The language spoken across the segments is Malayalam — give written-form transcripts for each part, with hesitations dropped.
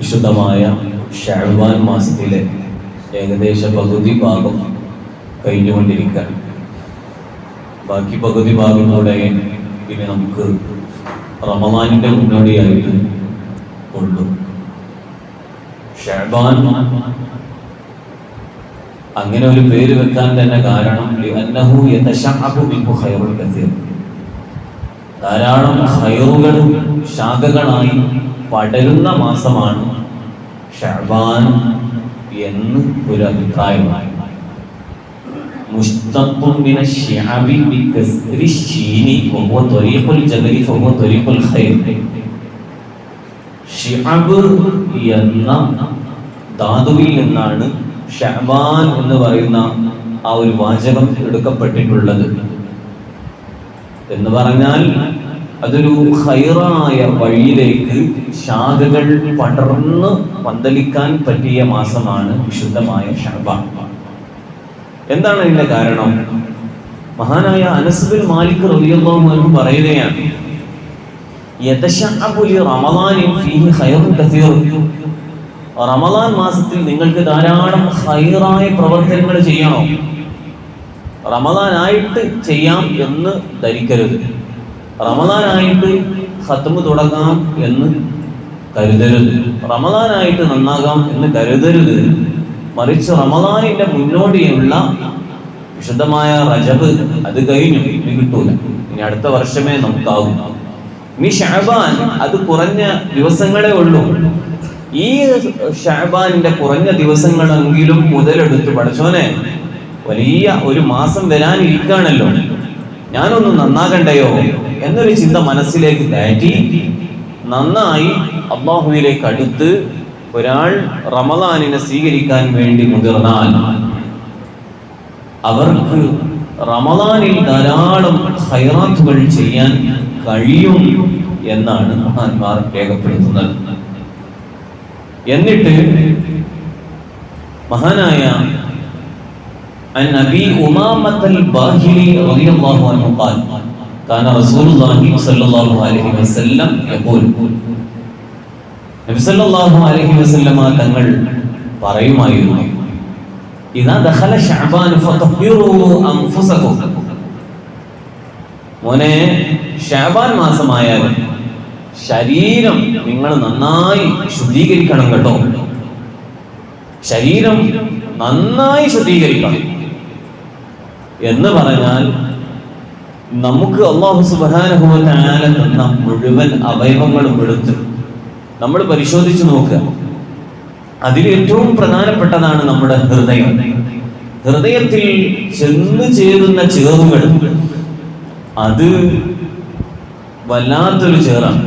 വിശുദ്ധമായ ശഅബാൻ മാസത്തിലെ ഏകദേശ പകുതി ഭാഗം കഴിഞ്ഞുകൊണ്ടിരിക്കുകയാണ്. ബാക്കി പകുതി ഭാഗം കൂടെ പിന്നെ നമുക്ക് റമളാനിന്റെ മുന്നോടിയായിട്ട് ഉള്ളു. ശഅബാൻ അങ്ങനെ ഒരു പേര് വെക്കാൻ തന്നെ കാരണം ലിഅന്നഹു യതശഅബു മിൻഹു ഖൈറുൽ കസീർ, ധാരാളം ഖൈറുകൾ ശാഖകളായി പടരുന്ന മാസമാണ് ശഅബാൻ എന്ന് ഒരു അഭിപ്രായമാണ്. മുസ്തഖുൻ മിന ശഅബി ബികസ്രി ശീനി വഹുവ ത്വരീഖുൽ ജബലി ഫഹുവ ത്വരീഖുൽ ഖൈർ. ശഅബ് എന്ന ധാതുവിൽ നിന്നാണ് ശഅബാൻ എന്ന് പറയുന്ന ആ ഒരു വാചകം എടുക്കപ്പെട്ടിട്ടുള്ളത്. എന്ന് പറഞ്ഞാൽ അതൊരു ഖൈറായ വഴിയിലേക്ക് ശാഖകൾ പടർന്ന് പന്തലിക്കാൻ പറ്റിയ മാസമാണ് വിശുദ്ധമായ ശഅബാൻ. എന്താണ് ഇതിന്റെ കാരണം? മഹാനായ അനസ് ബിൻ മാലിക് റളിയല്ലാഹു അൻഹു പറയുകയാണ്, യതശഅബു ലി റമളാനിൻ ഫീഹി ഖൈറുൻ കസീർ. റമളാൻ മാസത്തിൽ നിങ്ങൾക്ക് ധാരാളം ഖൈറായ പ്രവർത്തനങ്ങൾ ചെയ്യണം. റമളാനായിട്ട് ചെയ്യാം എന്ന് ധരിക്കരുത്, റമളാനായിട്ട് ഖത്മ് തുടങ്ങാം എന്ന് കരുതരുത്, റമളാനായിട്ട് നന്നാകാം എന്ന് കരുതരുത്. മറിച്ച് റമളാനിന്റെ മുന്നോടിയുള്ള വിശുദ്ധമായ റജബ് അത് കഴിഞ്ഞു, ഇനി കിട്ടൂല, ഇനി അടുത്ത വർഷമേ നമുക്കാവും. ഇനി ശഅബാൻ അത് കുറഞ്ഞ ദിവസങ്ങളേ ഉള്ളൂ. ഈ ശഅബാനിന്റെ കുറഞ്ഞ ദിവസങ്ങളെങ്കിലും മുതലെടുത്ത് പഠിച്ചോനെ, വലിയ ഒരു മാസം വരാനിരിക്കുകയാണല്ലോ, ഞാനൊന്ന് നന്നാകണ്ടയോ എന്നൊരു ചിന്ത മനസ്സിലേക്ക് കയറ്റി നന്നായി അല്ലാഹുവിലേക്ക് അടുത്ത് ഒരാൾ റമളാനിനെ സ്വീകരിക്കാൻ വേണ്ടി മുതിർന്നാൽ അവർക്ക് റമളാനിൽ ധാരാളം ഖൈറാത്തുകൾ ചെയ്യാൻ കഴിയും എന്നാണ് മഹാന്മാർ രേഖപ്പെടുത്തുന്നത്. എന്നിട്ട് മഹാനായ عن أبي أمامة الباهلي رضي الله عنه قال كان رسول الله صلى الله عليه وسلم يقول, നബി സല്ലല്ലാഹു അലൈഹി വസല്ലമ തങ്ങൾ പറയുമായിരുന്നു, ഇദാ ദഖല ശഅബാൻ ഫതഹ്ഹിറൂ അൻഫുസകും. മോനെ, ശഅബാൻ മാസമായാൽ ശരീരം നിങ്ങൾ നന്നായി ശുദ്ധീകരിക്കണം കേട്ടോ. ശരീരം നന്നായി ശുദ്ധീകരിക്കണം എന്ന് പറഞ്ഞാൽ നമുക്ക് അല്ലാഹു സുബ്ഹാനഹു വ തആല തന്ന മുഴുവൻ അവയവങ്ങളും എടുത്ത് നമ്മൾ പരിശോധിച്ചു നോക്കുക. അതിൽ ഏറ്റവും പ്രധാനപ്പെട്ടതാണ് നമ്മുടെ ഹൃദയം. ഹൃദയത്തിൽ ചെന്നു ചേരുന്ന ചേറുകൾ അത് വല്ലാത്തൊരു ചേറാണ്.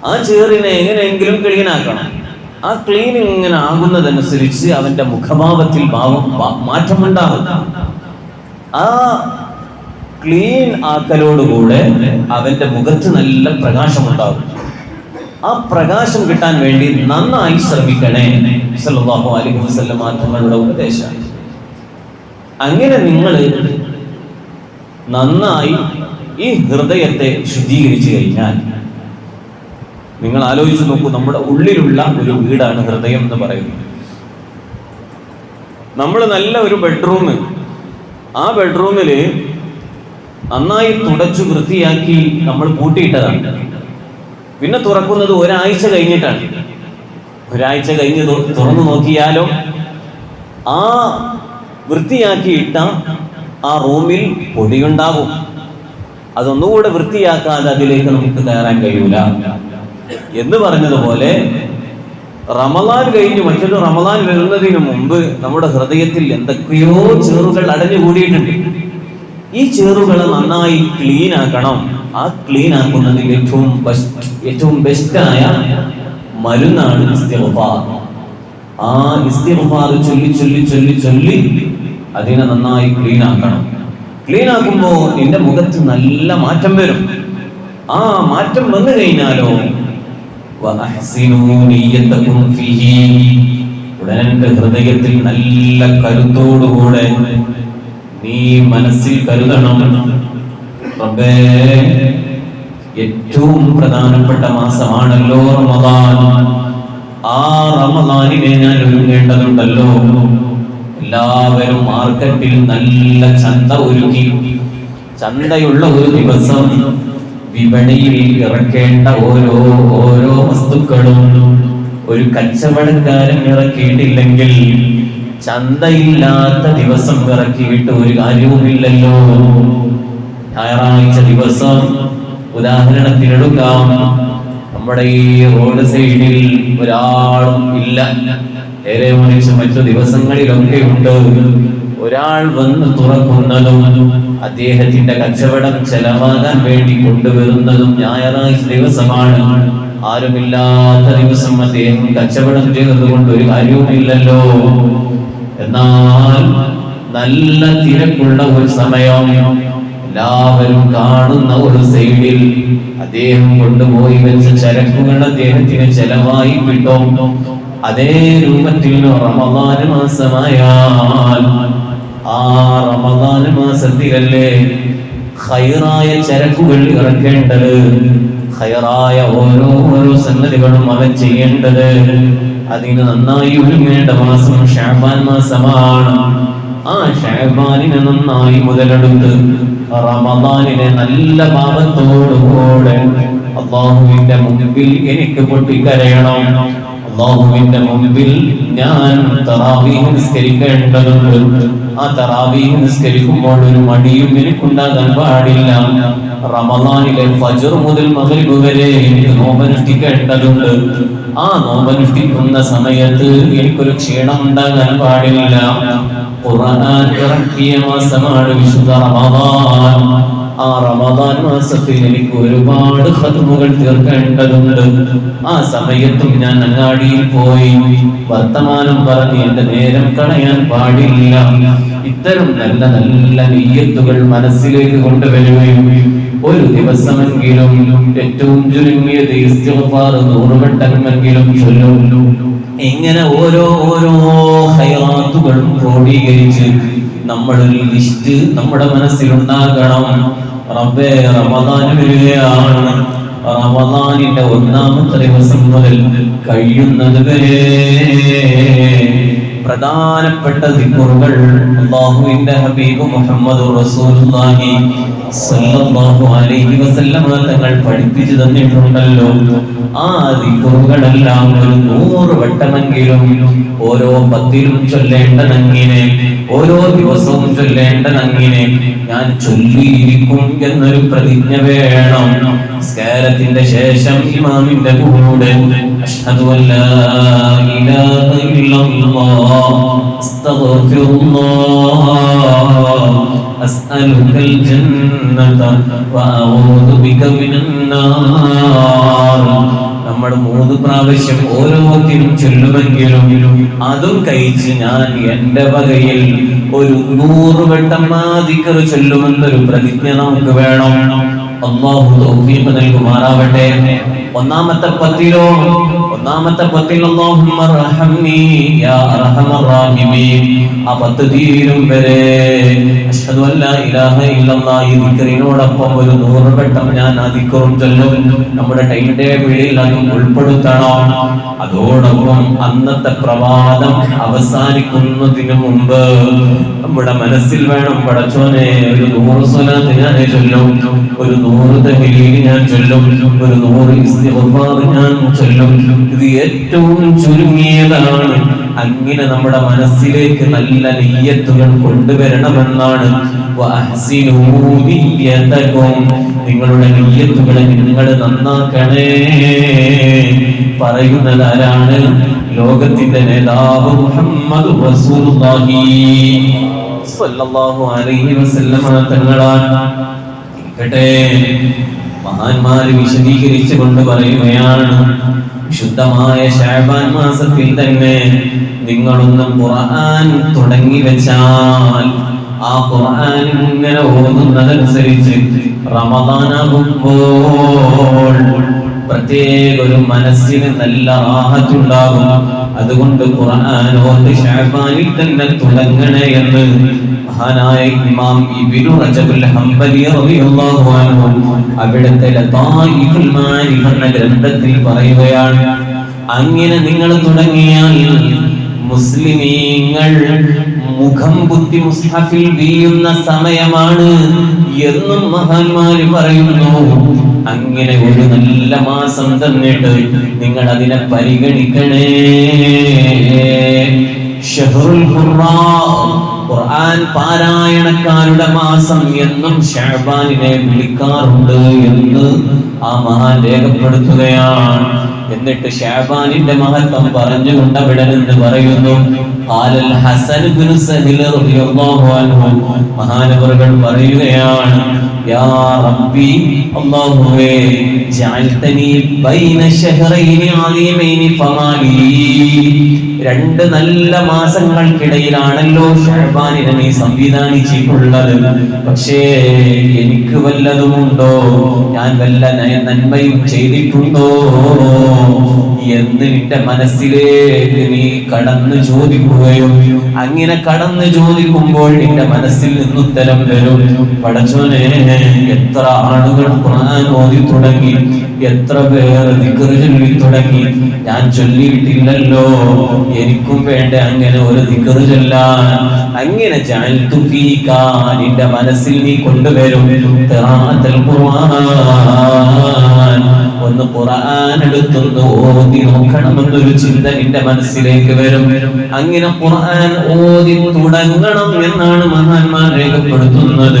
ആ ചേറിനെ എങ്ങനെയെങ്കിലും ക്ലീനാക്കണം. ആ ക്ലീനിങ് ഇങ്ങനെ ആകുന്നതനുസരിച്ച് അവന്റെ മുഖഭാവത്തിൽ മാറ്റമുണ്ടാകും. ആ ക്ലീൻ ആക്കലോടുകൂടെ അവന്റെ മുഖത്ത് നല്ല പ്രകാശമുണ്ടാകും. ആ പ്രകാശം കിട്ടാൻ വേണ്ടി നന്നായി ശ്രമിക്കണേ സല്ലല്ലാഹു അലൈഹി വസല്ലം തങ്ങളുടെ ഉപദേശം. അങ്ങനെ നിങ്ങൾ നന്നായി ഈ ഹൃദയത്തെ ശുദ്ധീകരിച്ചു കഴിഞ്ഞാൽ, നിങ്ങൾ ആലോചിച്ച് നോക്കൂ, നമ്മുടെ ഉള്ളിലുള്ള ഒരു വീടാണ് ഹൃദയം എന്ന് പറയുന്നത്. നമ്മൾ നല്ല ഒരു ബെഡ്റൂം, ആ ബെഡ്റൂമില് നന്നായി തുടച്ചു വൃത്തിയാക്കി നമ്മൾ പൂട്ടിയിട്ടതാണ്. പിന്നെ തുറക്കുന്നത് ഒരാഴ്ച കഴിഞ്ഞിട്ടാണ്. ഒരാഴ്ച കഴിഞ്ഞ് തുറന്നു നോക്കിയാലോ ആ വൃത്തിയാക്കിയിട്ട ആ റൂമിൽ പൊടിയുണ്ടാകും. അതൊന്നുകൂടെ വൃത്തിയാക്കാതെ അതിലേക്ക് നമുക്ക് കയറാൻ കഴിയൂല. എന്ന് പറഞ്ഞതുപോലെ റമളാൻ കഴിഞ്ഞ് മറ്റൊരു റമളാൻ വരുന്നതിന് മുമ്പ് നമ്മുടെ ഹൃദയത്തിൽ എന്തൊക്കെയോ ചേറുകൾ അടഞ്ഞുകൂടിയിട്ടുണ്ട്. ഈ ചേറുകളെ നന്നായി ക്ലീൻ ആക്കണം. ആ ക്ലീൻ ആക്കുന്നതിൽ ഏറ്റവും ബെസ്റ്റായ മരുന്നാണ് ഇസ്തിഗ്ഫാർ. ആ ഇസ്തിഗ്ഫാർ ചൊല്ലി ചൊല്ലി ചൊല്ലി ചൊല്ലി അതിനെ നന്നായി ക്ലീൻ ആക്കണം. ക്ലീൻ ആക്കുമ്പോൾ നിന്റെ മുഖത്ത് നല്ല മാറ്റം വരും. ആ മാറ്റം വന്നു കഴിഞ്ഞാലോ ഉടനെ ഹൃദയത്തിൽ നല്ല കരുത്തോടുകൂടെ നീ മനസ്സിൽ കരുതണം, റബ്ബേ, ഏറ്റവും പ്രധാനപ്പെട്ട മാസമാണല്ലോ റമളാൻ. ആ റമദാനിനെ ഞാൻ ഒരുങ്ങേണ്ടതുണ്ടല്ലോ. എല്ലാവരും മാർക്കറ്റിൽ നല്ല ചന്ത ഒരുക്കി, ചന്തയുള്ള ഒരു ദിവസം വിപണിയിൽ ഇറക്കേണ്ട ഓരോ വസ്തുക്കളും ഒരു കച്ചവടക്കാരൻ ഇറക്കിയിട്ടില്ലെങ്കിൽ ചന്തയില്ലാത്ത ദിവസം ഇറക്കിയിട്ട് ഒരു കാര്യവുമില്ലല്ലോ. ഞായറാഴ്ച ദിവസം ഉദാഹരണത്തിനെടുക്കാം, നമ്മുടെ ഈ റോഡ് സൈഡിൽ ഒരാളും ഇല്ല, നേരെ മറിച്ച് മറ്റു ദിവസങ്ങളിലൊക്കെ ഉണ്ട്. ഒരാൾ വന്ന് തുറക്കുന്നതും അദ്ദേഹത്തിന്റെ കച്ചവടം ചെലവാകാൻ വേണ്ടി കൊണ്ടുവരുന്നതും ഞായറാഴ്ച ദിവസമാണ്. ആരുമില്ലാത്ത ദിവസം അദ്ദേഹം കച്ചവടം ചെയ്തത് കൊണ്ട് ഒരു കാര്യവുമില്ലല്ലോ. എന്നാൽ നല്ല തിരക്കുള്ള ഒരു സമയം, എല്ലാവരും കാണുന്ന ഒരു സൈഡിൽ അദ്ദേഹം കൊണ്ടുപോയി വെച്ച ചരക്കുകൾ അദ്ദേഹത്തിന് ചെലവായി കിട്ടും. അതേ രൂപത്തിൽ റമദാൻ മാസമായാൽ ആ റമദാൻ മാസത്തിലല്ലേ ഖൈറായ ചരക്കുകൾ ഇറക്കേണ്ടത്, ഖൈറായ ഓരോ സംഗതികളും അവൻ ചെയ്യേണ്ടത്. അതിന് നന്നായി ഒരുങ്ങേണ്ട മാസം ശഅബാൻ മാസമാണ്. ആ ശഅബാനിനെ നന്നായി മുതലെടുത്ത് റമദാനിനെ നല്ല ഭാവത്തോടുകൂടെ അല്ലാഹുവിന്റെ മുൻപിൽ എനിക്ക് പൊട്ടിക്കരയണം, അല്ലാഹുവിന്റെ മുൻപിൽ ഞാൻ തറാവീഹ് നിസ്കരിക്കേണ്ടതുണ്ട്. ആ തറാവീഹ് നിസ്കരിക്കുമ്പോൾ ഒരു മടിയും എനിക്കുണ്ടാകാൻ പാടില്ല. റമദാനിലെ ഫജ്ർ മുതൽ മഗ്രിബ് വരെ എനിക്ക് നോമ്പനുഷ്ഠിക്കേണ്ടതുണ്ട്. ആ നോമ്പനുഷ്ഠിക്കുന്ന സമയത്ത് എനിക്കൊരു ക്ഷീണം ഉണ്ടാകാൻ പാടില്ല. ഖുർആൻ ഇറക്കിയ മാസമാണ് വിശുദ്ധ റമദാൻ. ആ റമദാൻ മാസത്തിൽ എനിക്ക് ഒരുപാട് ഖത്മുകൾ തീർക്കേണ്ടതുണ്ട്. ആ സമയത്തും ഞാൻ അങ്ങാടിയിൽ പോയി വർത്തമാനം പറഞ്ഞ് എന്റെ നേരം കളയാൻ പാടില്ല. ഇത്തരം നല്ല നല്ല നിയ്യത്തുകൾ മനസ്സിലേക്ക് കൊണ്ടുവരികയും ഒരു ദിവസമെങ്കിലും ഏറ്റവും ചുരുങ്ങിയത് ഇസ്തിഗ്ഫാർ 100 വട്ടമെങ്കിലും ചൊല്ലും. ഇങ്ങനെ ഓരോ ഖൈറാത്തുകളും ക്രോഡീകരിച്ച് നമ്മളൊരു ലിസ്റ്റ് നമ്മുടെ മനസ്സിലുണ്ടാകണം. റബ്ബേ, റമദാൻ വരികയാണ്. റമദാനിന്റെ 1-ാമത്തെ ദിവസം മുതൽ കഴിയുന്നത് വരെ പ്രധാനപ്പെട്ട ദിക്റുകൾ അല്ലാഹുവിന്റെ ഹബീബ് മുഹമ്മദ് റസൂലുള്ളാഹി സ്വല്ലല്ലാഹു അലൈഹി വസല്ലം തങ്ങൾ പഠിപ്പിച്ചു തന്നിട്ടുണ്ടല്ലോ. ആ ദിക്റുകളെല്ലാം ഒരു 100 വട്ടമെങ്കിലും ഓരോ പത്തിലും ചൊല്ലേണ്ടതങ്ങനെ, ഓരോ ദിവസവും ചൊല്ലേണ്ടതങ്ങനെ ഞാൻ ചൊല്ലിയിരിക്കും എന്നൊരു പ്രതിജ്ഞ വേണം. നിസ്കാരത്തിന്റെ ശേഷം ഇമാമിന്റെ കൂടെ അഷ്ഹദു അല്ലാ ഇലാഹ ഇല്ലല്ലാഹ് അസ്തഗ്ഫിറുല്ലാഹ് അസ്അലുകൽ ജന്നത വഅഊദു ബിക മിനൻ നാർ നമ്മൾ 3 പ്രാവശ്യം ഓരോത്തിനും ചൊല്ലുമെങ്കിലും അതും കഴിച്ച് ഞാൻ എന്റെ വകയിൽ ഒരു 100 വട്ടം ആ ദിക്ർ ചൊല്ലുമെന്നൊരു പ്രതിജ്ഞ നമുക്ക് വേണം. അല്ലാഹു തൗഫീഖ് നൽകുമാറാവട്ടെ. ഒന്നാമത്തെ പത്തിൽ അല്ലാഹുമ്മ റഹംനി യാ അർഹമർ റഹീമീൻ ആ 10 തീരും വരെ അഷ്ഹദു അല്ലാ ഇലാഹ ഇല്ലല്ലാഹ് ഈ ദിക്റിനോടൊപ്പം ഒരു 100 വട്ടം ഞാൻ ആ ദിക്റും ചൊല്ലും. നമ്മുടെ ടൈം ടേബിളിൽ അത് ഉൾപ്പെടുത്തണം. അതോടൊപ്പം അന്നത്തെ പ്രഭാതം അവസാനിക്കുന്നതിന് മുമ്പ് നമ്മുടെ മനസ്സിൽ വേണം, പടച്ചോനെ ഒരു 100 സ്വലാത്ത് ഞാൻ ചൊല്ലും, ഒരു 100 തഹ്ലീൽ ഞാൻ ചൊല്ലും, ഒരു 100 ഇസ്തിഗ്ഫാർ ഞാൻ ചൊല്ലും. ഇത് ഏറ്റവും ചുരുങ്ങിയതാണ്. അങ്ങനെ നമ്മുടെ മനസ്സിലേക്ക് നല്ല നിയ്യത്തുകൾ കൊണ്ടുവരണമെന്നാണ്. നിങ്ങളുടെ നിയ്യത്തുകളെ നിങ്ങൾ നന്നാക്കണേ. പറയുന്നത് ആരാണ്? ലോകത്തിന്റെ നേതാവ് മുഹമ്മദ് റസൂലുള്ളാഹി സ്വല്ലല്ലാഹു അലൈഹി വസല്ലം തങ്ങളാണ്. മഹാന്മാര് വിശദീകരിച്ചു കൊണ്ട് പറയുകയാണ്, ശുദ്ധമായ ശഅബാൻ മാസത്തിൽ തന്നെ നിങ്ങളൊന്ന് ഖുർആൻ തുടങ്ങി വെച്ചാൽ ആ ഖുർആൻ ഇങ്ങനെ ഓതുന്നതനുസരിച്ച് റമദാനാകുമ്പോൾ പ്രത്യേക ഒരു മനസ്സിന് നല്ല റാഹത്തുണ്ടാകും. അതുകൊണ്ട് ഖുർആൻ ഓതി ശഅബാനിൽ തന്നെ തുടങ്ങണേ എന്ന് മഹാനായ ഇമാം ഇബ്നു റജബുൽ ഹംബലി റളിയല്ലാഹു അൻഹു അവിടുത്തെ ലതായിഫുൽ മാരിഫ് എന്ന ഗ്രന്ഥത്തിൽ പറയുകയാണ്. അങ്ങനെ നിങ്ങൾ തുടങ്ങിയാൽ മുസ്ലിമീങ്ങൾ മുഖം കുത്തി മുസ്ഹഫിൽ വീഴുന്ന സമയമാണ് എന്നും മഹാന്മാര് പറയുന്നു. അങ്ങനെ ഒരു നല്ല മാസം തന്നിട്ട് നിങ്ങൾ അതിനെ പരിഗണിക്കണേ. ഷഹ്റുൽ ഖുർആൻ പാരായണക്കാരുടെ മാസം എന്നും ശഅബാനിനെ വിളിക്കാറുണ്ട് എന്ന് ആ മഹാൻ രേഖപ്പെടുത്തുകയാണ്. എന്നിട്ട് ശഅബാനിന്റെ മഹത്വം പറഞ്ഞുകൊണ്ട് അവിടെ നിന്ന് പറയുന്നു, ഖാലൽ ഹസൻ ഇബ്നു സഹൽ റളിയല്ലാഹു അൻഹു, മഹാനവറുകൾ പറയുകയാണ്, യാ റബ്ബി, അല്ലാഹുവേ, ജഅൽതനി ബൈന ശഹറൈനി അലീമൈനി ഫമാലി, രണ്ട് നല്ല മാസങ്ങൾക്കിടയിലാണല്ലോ ശഅബാനിനെ നീ സംവിധാനിച്ചിട്ടുള്ളത്. പക്ഷേ എനിക്ക് വല്ലതുമുണ്ടോ, ഞാൻ വല്ല നന്മയും ചെയ്തിട്ടുണ്ടോ എന്ന് നിന്റെ മനസ്സിലേക്ക് നീ കടന്നു ചോദിക്കുകയും അങ്ങനെ കടന്നു ചോദിക്കുമ്പോൾ നിന്റെ മനസ്സിൽ നിന്ന് ഉത്തരം വരും. പടച്ചോനെ, എത്ര ആളുകൾ ഖുർആൻ ഓതി തുടങ്ങി, എത്ര പേർ ദിക്ർ ചൊല്ലി തുടങ്ങി, ഞാൻ ചൊല്ലിയിട്ടില്ലല്ലോ, എനിക്കും വേണ്ട അങ്ങനെ ഒരു ദിക്ർ ചൊല്ലാൻ. അങ്ങനെ ജഅൽതു ഫീക, നിന്റെ മനസ്സിൽ നീ കൊണ്ടുവരും ഖിറാഅത്തുൽ ഖുർആൻ, ഒന്ന് ഖുർആൻ എടുത്തൊന്ന് ഓതി നോക്കണമെന്നൊരു ചിന്ത നിന്റെ മനസ്സിലേക്ക് വരും. അങ്ങനെ ഖുർആൻ ഓതി തുടങ്ങണം എന്നാണ് മഹാന്മാർ രേഖപ്പെടുത്തുന്നത്.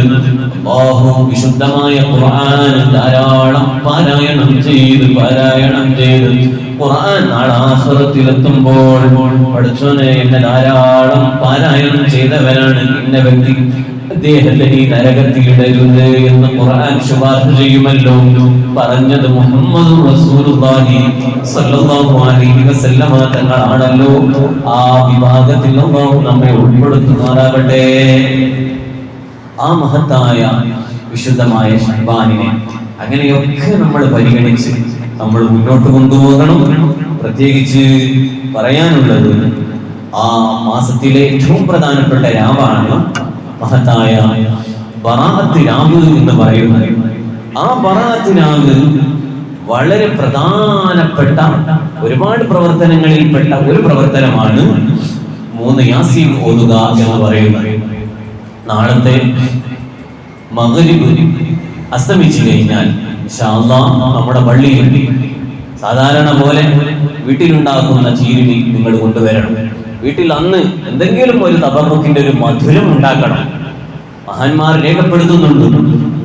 അല്ലാഹു വിശുദ്ധമായ ഖുർആൻ ധാരാളം പാരായണം ചെയ്ത് ഖുർആൻ നാളെ ആഖിറത്തിലെത്തുമ്പോൾ, പഠിച്ചോനെ, എന്നെ ധാരാളം പാരായണം ചെയ്തവരാണ് ഇന്ന വ്യക്തി, അദ്ദേഹത്തെ നീ നരകത്തിൽ ഇടരുത് എന്ന് ഖുർആൻ ശുപാർശ ചെയ്യുമല്ലോ. പറഞ്ഞത് മുഹമ്മദ് റസൂലുള്ളാഹി സ്വല്ലല്ലാഹു അലൈഹി വസല്ലമ തങ്ങളാണല്ലോ. ആ വിഭാഗത്തിൽ അല്ലാഹു നമ്മെ ഉൾപ്പെടുത്തുമാറാകട്ടെ. ആ മഹത്തായ വിശുദ്ധമായ ശഅബാനിനെ അങ്ങനെയൊക്കെ നമ്മൾ പരിഗണിച്ച് നമ്മൾ മുന്നോട്ട് കൊണ്ടുപോകണം. പ്രത്യേകിച്ച് പറയാനുള്ളത്, ആ മാസത്തിലെ ഏറ്റവും പ്രധാനപ്പെട്ട രാവാണ് മഹത്തായ ബറാഅത്ത് രാവ് എന്ന് പറയുന്നത്. ആ ബറാഅത്ത് രാവ് വളരെ പ്രധാനപ്പെട്ട ഒരുപാട് പ്രവർത്തനങ്ങളിൽപ്പെട്ട ഒരു പ്രവർത്തനമാണ് 3 യാസീൻ ഓതുക എന്ന് പറയുന്നത്. നാളത്തെ മഗ്രിബ് അസ്തമിച്ചു കഴിഞ്ഞാൽ ഇൻഷാ അല്ലാഹ് നമ്മുടെ പള്ളിയിൽ സാധാരണ പോലെ വീട്ടിലുണ്ടാക്കുന്ന ചീരിണി നിങ്ങൾ കൊണ്ടുവരണം. വീട്ടിൽ അന്ന് എന്തെങ്കിലും ഒരു തബറുക്കിന്റെ ഒരു മധുരം ഉണ്ടാക്കണം. മഹാന്മാർ രേഖപ്പെടുത്തുന്നുണ്ട്,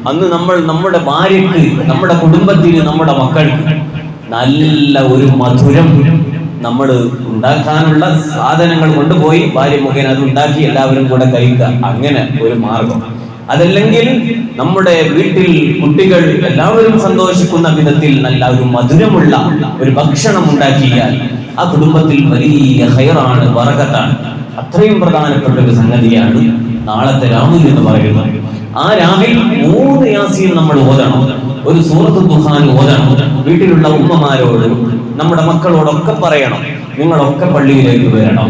അന്ന് നമ്മൾ നമ്മുടെ ഭാര്യക്ക്, നമ്മുടെ കുടുംബത്തിന്, നമ്മുടെ മക്കൾക്ക് നല്ല ഒരു മധുരം നമ്മൾ ഉണ്ടാക്കാനുള്ള സാധനങ്ങൾ കൊണ്ടുപോയി ഭാര്യ മുഖേന അത് ഉണ്ടാക്കി എല്ലാവരും കൂടെ കഴിക്കുക, അങ്ങനെ ഒരു മാർഗം. അതല്ലെങ്കിൽ നമ്മുടെ വീട്ടിൽ കുട്ടികൾ എല്ലാവരും സന്തോഷിക്കുന്ന വിധത്തിൽ നല്ല ഒരു മധുരമുള്ള ഒരു ഭക്ഷണം ഉണ്ടാക്കിയാൽ ആ കുടുംബത്തിൽ വലിയ ഖൈറാണ്, ബറകത്താണ്. അത്രയും പ്രധാനപ്പെട്ട ഒരു സംഗതിയാണ് നാളത്തെ രാവ് എന്ന് പറയുന്നത്. ആ രാവിൽ 3 യാസീൻ നമ്മൾ ഓതണം, ഒരു സൂറത്തുൽ ദുഹാൻ ഓതണം. വീട്ടിലുള്ള ഉമ്മമാരോട്, നമ്മുടെ മക്കളോടൊക്കെ പറയണം, നിങ്ങളൊക്കെ പള്ളിയിലേക്ക് വരണം.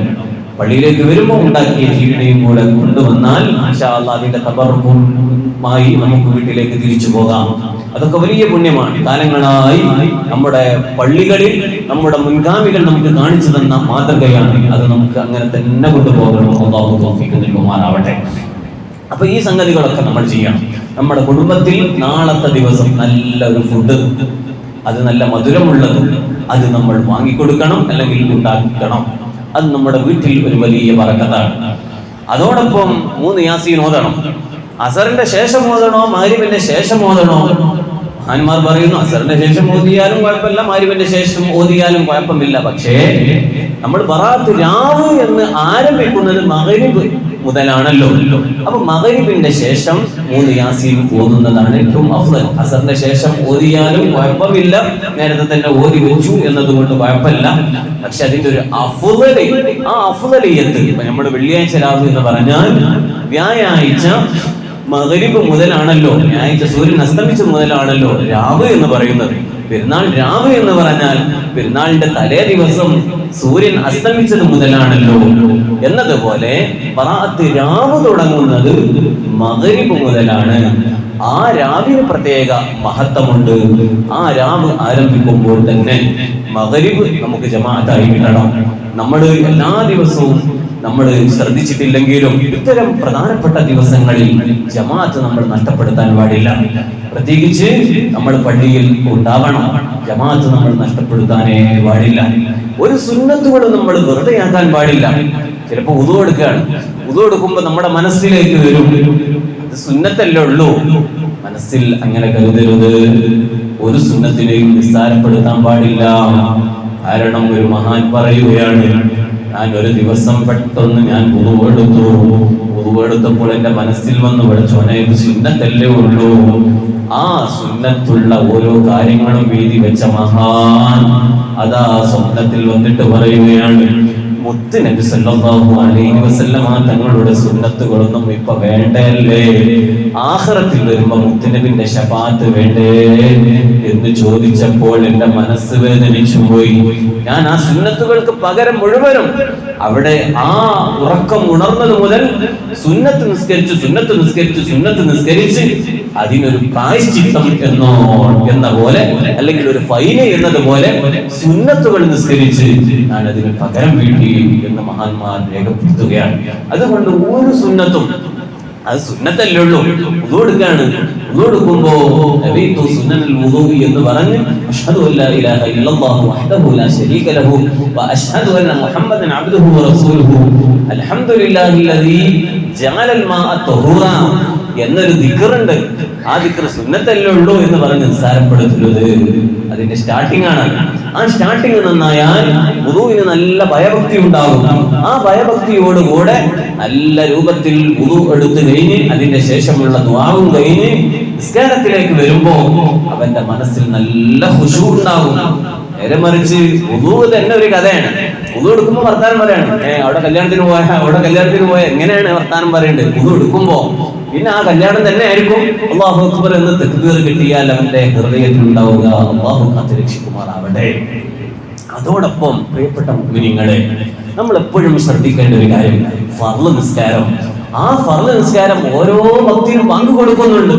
പള്ളിയിലേക്ക് വരുമ്പോൾ ഉണ്ടാക്കിയ ചീരണിയും കൂടെ കൊണ്ടുവന്നാൽ മാഷാ അല്ലാഹ് അതിന്റെ തബറുക്കുമായി നമുക്ക് വീട്ടിലേക്ക് തിരിച്ചു പോകാം. അതൊക്കെ വലിയ പുണ്യമാണ്. കാലങ്ങളായി നമ്മുടെ പള്ളികളിൽ നമ്മുടെ മുൻഗാമികൾ നമുക്ക് കാണിച്ചു തന്ന മാതൃകയാണ്. അത് നമുക്ക് അങ്ങനെ തന്നെ കൊണ്ടുപോകണം. അല്ലാഹു തൗഫീഖ് നൽകുമാറാവട്ടെ. അപ്പൊ ഈ സംഗതികളൊക്കെ നമ്മൾ ചെയ്യണം. നമ്മുടെ കുടുംബത്തിൽ നാളത്തെ ദിവസം നല്ല ഒരു ഫുഡ്, അത് നല്ല മധുരമുള്ളത്, അത് നമ്മൾ വാങ്ങിക്കൊടുക്കണം, അല്ലെങ്കിൽ ഉണ്ടാക്കണം. അത് നമ്മുടെ വീട്ടിൽ ഒരു വലിയ ബറക്കത്താണ്. അതോടൊപ്പം 3 യാസീൻ ഓതണം. അസറിന്റെ ശേഷം ഓതണോ മഗ്രിബിന്റെ ശേഷം ഓതണോ? മഹാന്മാർ പറയുന്നു, അസറിന്റെ ശേഷം ഓതിയാലും കുഴപ്പമില്ല, മഗ്രിബിന്റെ ശേഷം ഓതിയാലും കുഴപ്പമില്ല. പക്ഷേ നമ്മൾ ബറാഅത്ത് രാവ് എന്ന് ആരംഭിക്കുന്നത് മഗ്രിബ് മുതലാണല്ലോ. അപ്പൊ മഗ്രിബിന്റെ ശേഷം 3 യാസീൻ ഓതുന്നതാണ് ഏറ്റവും അഫ്ളൽ. അസറിന്റെ ശേഷം ഓതിയാലും കുഴപ്പമില്ല, നേരത്തെ തന്നെ ഓതി വെച്ചു എന്നതുകൊണ്ട് കുഴപ്പമില്ല. പക്ഷെ അതിന്റെ ഒരു ആ അഫ്ളലിയത്ത്, നമ്മൾ വെള്ളിയാഴ്ച രാവ് എന്ന് പറഞ്ഞാൽ വ്യാഴാഴ്ച മഗ്രിബ് മുതലാണല്ലോ, വ്യാഴാഴ്ച സൂര്യൻ അസ്തമിച്ച മുതലാണല്ലോ രാവ് എന്ന് പറയുന്നത്. പെരുന്നാൾ രാവ് എന്ന് പറഞ്ഞാൽ പെരുന്നാളിന്റെ തലേ ദിവസം സൂര്യൻ അസ്തമിച്ചത് മുതലാണല്ലോ. എന്നതുപോലെ ബറാഅത്ത് രാവ് തുടങ്ങുന്നത് മഗ്രിബ് മുതലാണ്. ആ രാവിന് പ്രത്യേക മഹത്വമുണ്ട്. ആ രാവ് ആരംഭിക്കുമ്പോൾ തന്നെ മഗ്രിബ് നമുക്ക് ജമാഅത്തായി കിട്ടണം. നമ്മൾ എല്ലാ ദിവസവും നമ്മൾ ശ്രദ്ധിച്ചിട്ടില്ലെങ്കിലും ഇത്തരം പ്രധാനപ്പെട്ട ദിവസങ്ങളിൽ ജമാഅത്ത് നമ്മൾ നഷ്ടപ്പെടുത്താൻ പാടില്ല. പ്രത്യേകിച്ച് നമ്മൾ പള്ളിയിൽ ഉണ്ടാവണം. ജമാഅത്ത് നമ്മൾ നഷ്ടപ്പെടുത്താനേ പാടില്ല. ഒരു സുന്നത്തുകളും നമ്മൾ വെറുതെയാക്കാൻ പാടില്ല. ചിലപ്പോൾ ഉദു എടുക്കുകയാണ്, ഉദു എടുക്കുമ്പോൾ നമ്മുടെ മനസ്സിലേക്ക് വരും അത് സുന്നത്തല്ലേ ഉള്ളൂ. മനസ്സിൽ അങ്ങനെ കരുതരുത്. ഒരു സുന്നത്തിനെയും നിസ്സാരപ്പെടുത്താൻ പാടില്ല. കാരണം ഒരു മഹാൻ പറയുകയാണ്, ഞാൻ ഒരു ദിവസം പെട്ടെന്ന് ഞാൻ ഉദുവെടുത്തപ്പോൾ എന്റെ മനസ്സിൽ വന്ന് പഠിച്ചോനെ ഇത് സുന്നത്തല്ലേ ഉള്ളൂ. ആ സുന്നത്തുള്ള ഓരോ കാര്യങ്ങളും എഴുതി വെച്ച മഹാൻ അതാ സ്വപ്നത്തിൽ വന്നിട്ട് പറയുകയാണ്, മുത്ത് നബി സല്ലല്ലാഹു അലൈഹി വസല്ലമ തങ്ങളുടെ സുന്നത്തുകളൊന്നും ഇപ്പൊ വേണ്ടല്ലേ, ആഖിറത്തിൽ വരുമ്പോ മുത്തുനബിന്റെ ശഫാഅത്ത് വേണ്ടേ എന്ന് ചോദിച്ചപ്പോൾ എന്റെ മനസ്സ് വേദനിച്ചു പോയി. ഞാൻ ആ സുന്നത്തുകൾക്ക് പകരം മുഴുവനും അവിടെ ആ ഉറക്കം ഉണർന്നത് മുതൽ സുന്നത്ത് നിസ്കരിച്ച് അതിനൊരു പ്രായശ്ചിത്തം എന്ന പോലെ, അല്ലെങ്കിൽ ഒരു ഫൈന് എന്നതുപോലെ സുന്നത്തുകൾ നിസ്കരിച്ച് ഞാൻ അതിന് പകരം വീട്ടി എന്ന് മഹാന്മാർ രേഖപ്പെടുത്തുകയാണ്. അതുകൊണ്ട് ഒരു സുന്നത്തും അത് സുന്നത്തല്ലേ ഉള്ളൂ. വുദു എടുക്കുകയാണ്, വുദു എടുക്കുമ്പോ നബിത്തു സുന്നനുൽ വുദൂഇ എന്ന് പറഞ്ഞ് അഷ്ഹദു അല്ലാ ഇലാഹ ഇല്ലല്ലാഹു വഹ്ദഹു ലാ ശരീക ലഹു വ അഷ്ഹദു അന്ന മുഹമ്മദൻ അബ്ദുഹു വ റസൂലുഹു അൽഹംദുലില്ലാഹില്ലദീ ജഅലൽ മാഅ തഹൂറ എന്നൊരു ദിക്റുണ്ട്. ആ ദിക്ർ സുന്നത്തല്ലേ ഉള്ളൂ എന്ന് പറഞ്ഞ് നിസ്സാരപ്പെടുത്തരുത്. അതിന്റെ സ്റ്റാർട്ടിംഗ് ആണ്. ആ സ്റ്റാർട്ടിംഗ് നന്നായാൽ വുദൂഇന് നല്ല ഭയഭക്തി ഉണ്ടാകും. ആ ഭയഭക്തിയോടുകൂടെ നല്ല രൂപത്തിൽ വുദൂ എടുത്തു കഴിഞ്ഞ് അതിന്റെ ശേഷമുള്ള ദുആവും കഴിഞ്ഞ് നിസ്കാരത്തിലേക്ക് വരുമ്പോ അവന്റെ മനസ്സിൽ നല്ല ഖുശൂ ഉണ്ടാകും. നേരെ മറിച്ച് വുദൂ തന്നെ ഒരു കഥയാണ്. വുദൂ എടുക്കുമ്പോ വർത്താനം പറയാണ്, അവിടെ കല്യാണത്തിന് പോയ എങ്ങനെയാണ് വർത്താനം പറയേണ്ടത്? വുദൂ എടുക്കുമ്പോ പിന്നെ ആ കല്യാണം തന്നെ ആയിരിക്കും. അല്ലാഹു അക്ബർ എന്ന് തക്ബീർ കിട്ടിയാൽ അവന്റെ ഹൃദയത്തിൽ ഉണ്ടാവുക. അല്ലാഹു കാത്തുരക്ഷിക്കുമാറാവട്ടെ. അതോടൊപ്പം പ്രിയപ്പെട്ട മുഅ്മിനീങ്ങളെ, നമ്മൾ എപ്പോഴും ശ്രദ്ധിക്കേണ്ട ഒരു കാര്യം ഫർള് നിസ്കാരം. ആ ഫർള് നിസ്കാരം ഓരോ ഭക്തിയും ബാങ്ക് കൊടുക്കുന്നുണ്ട്.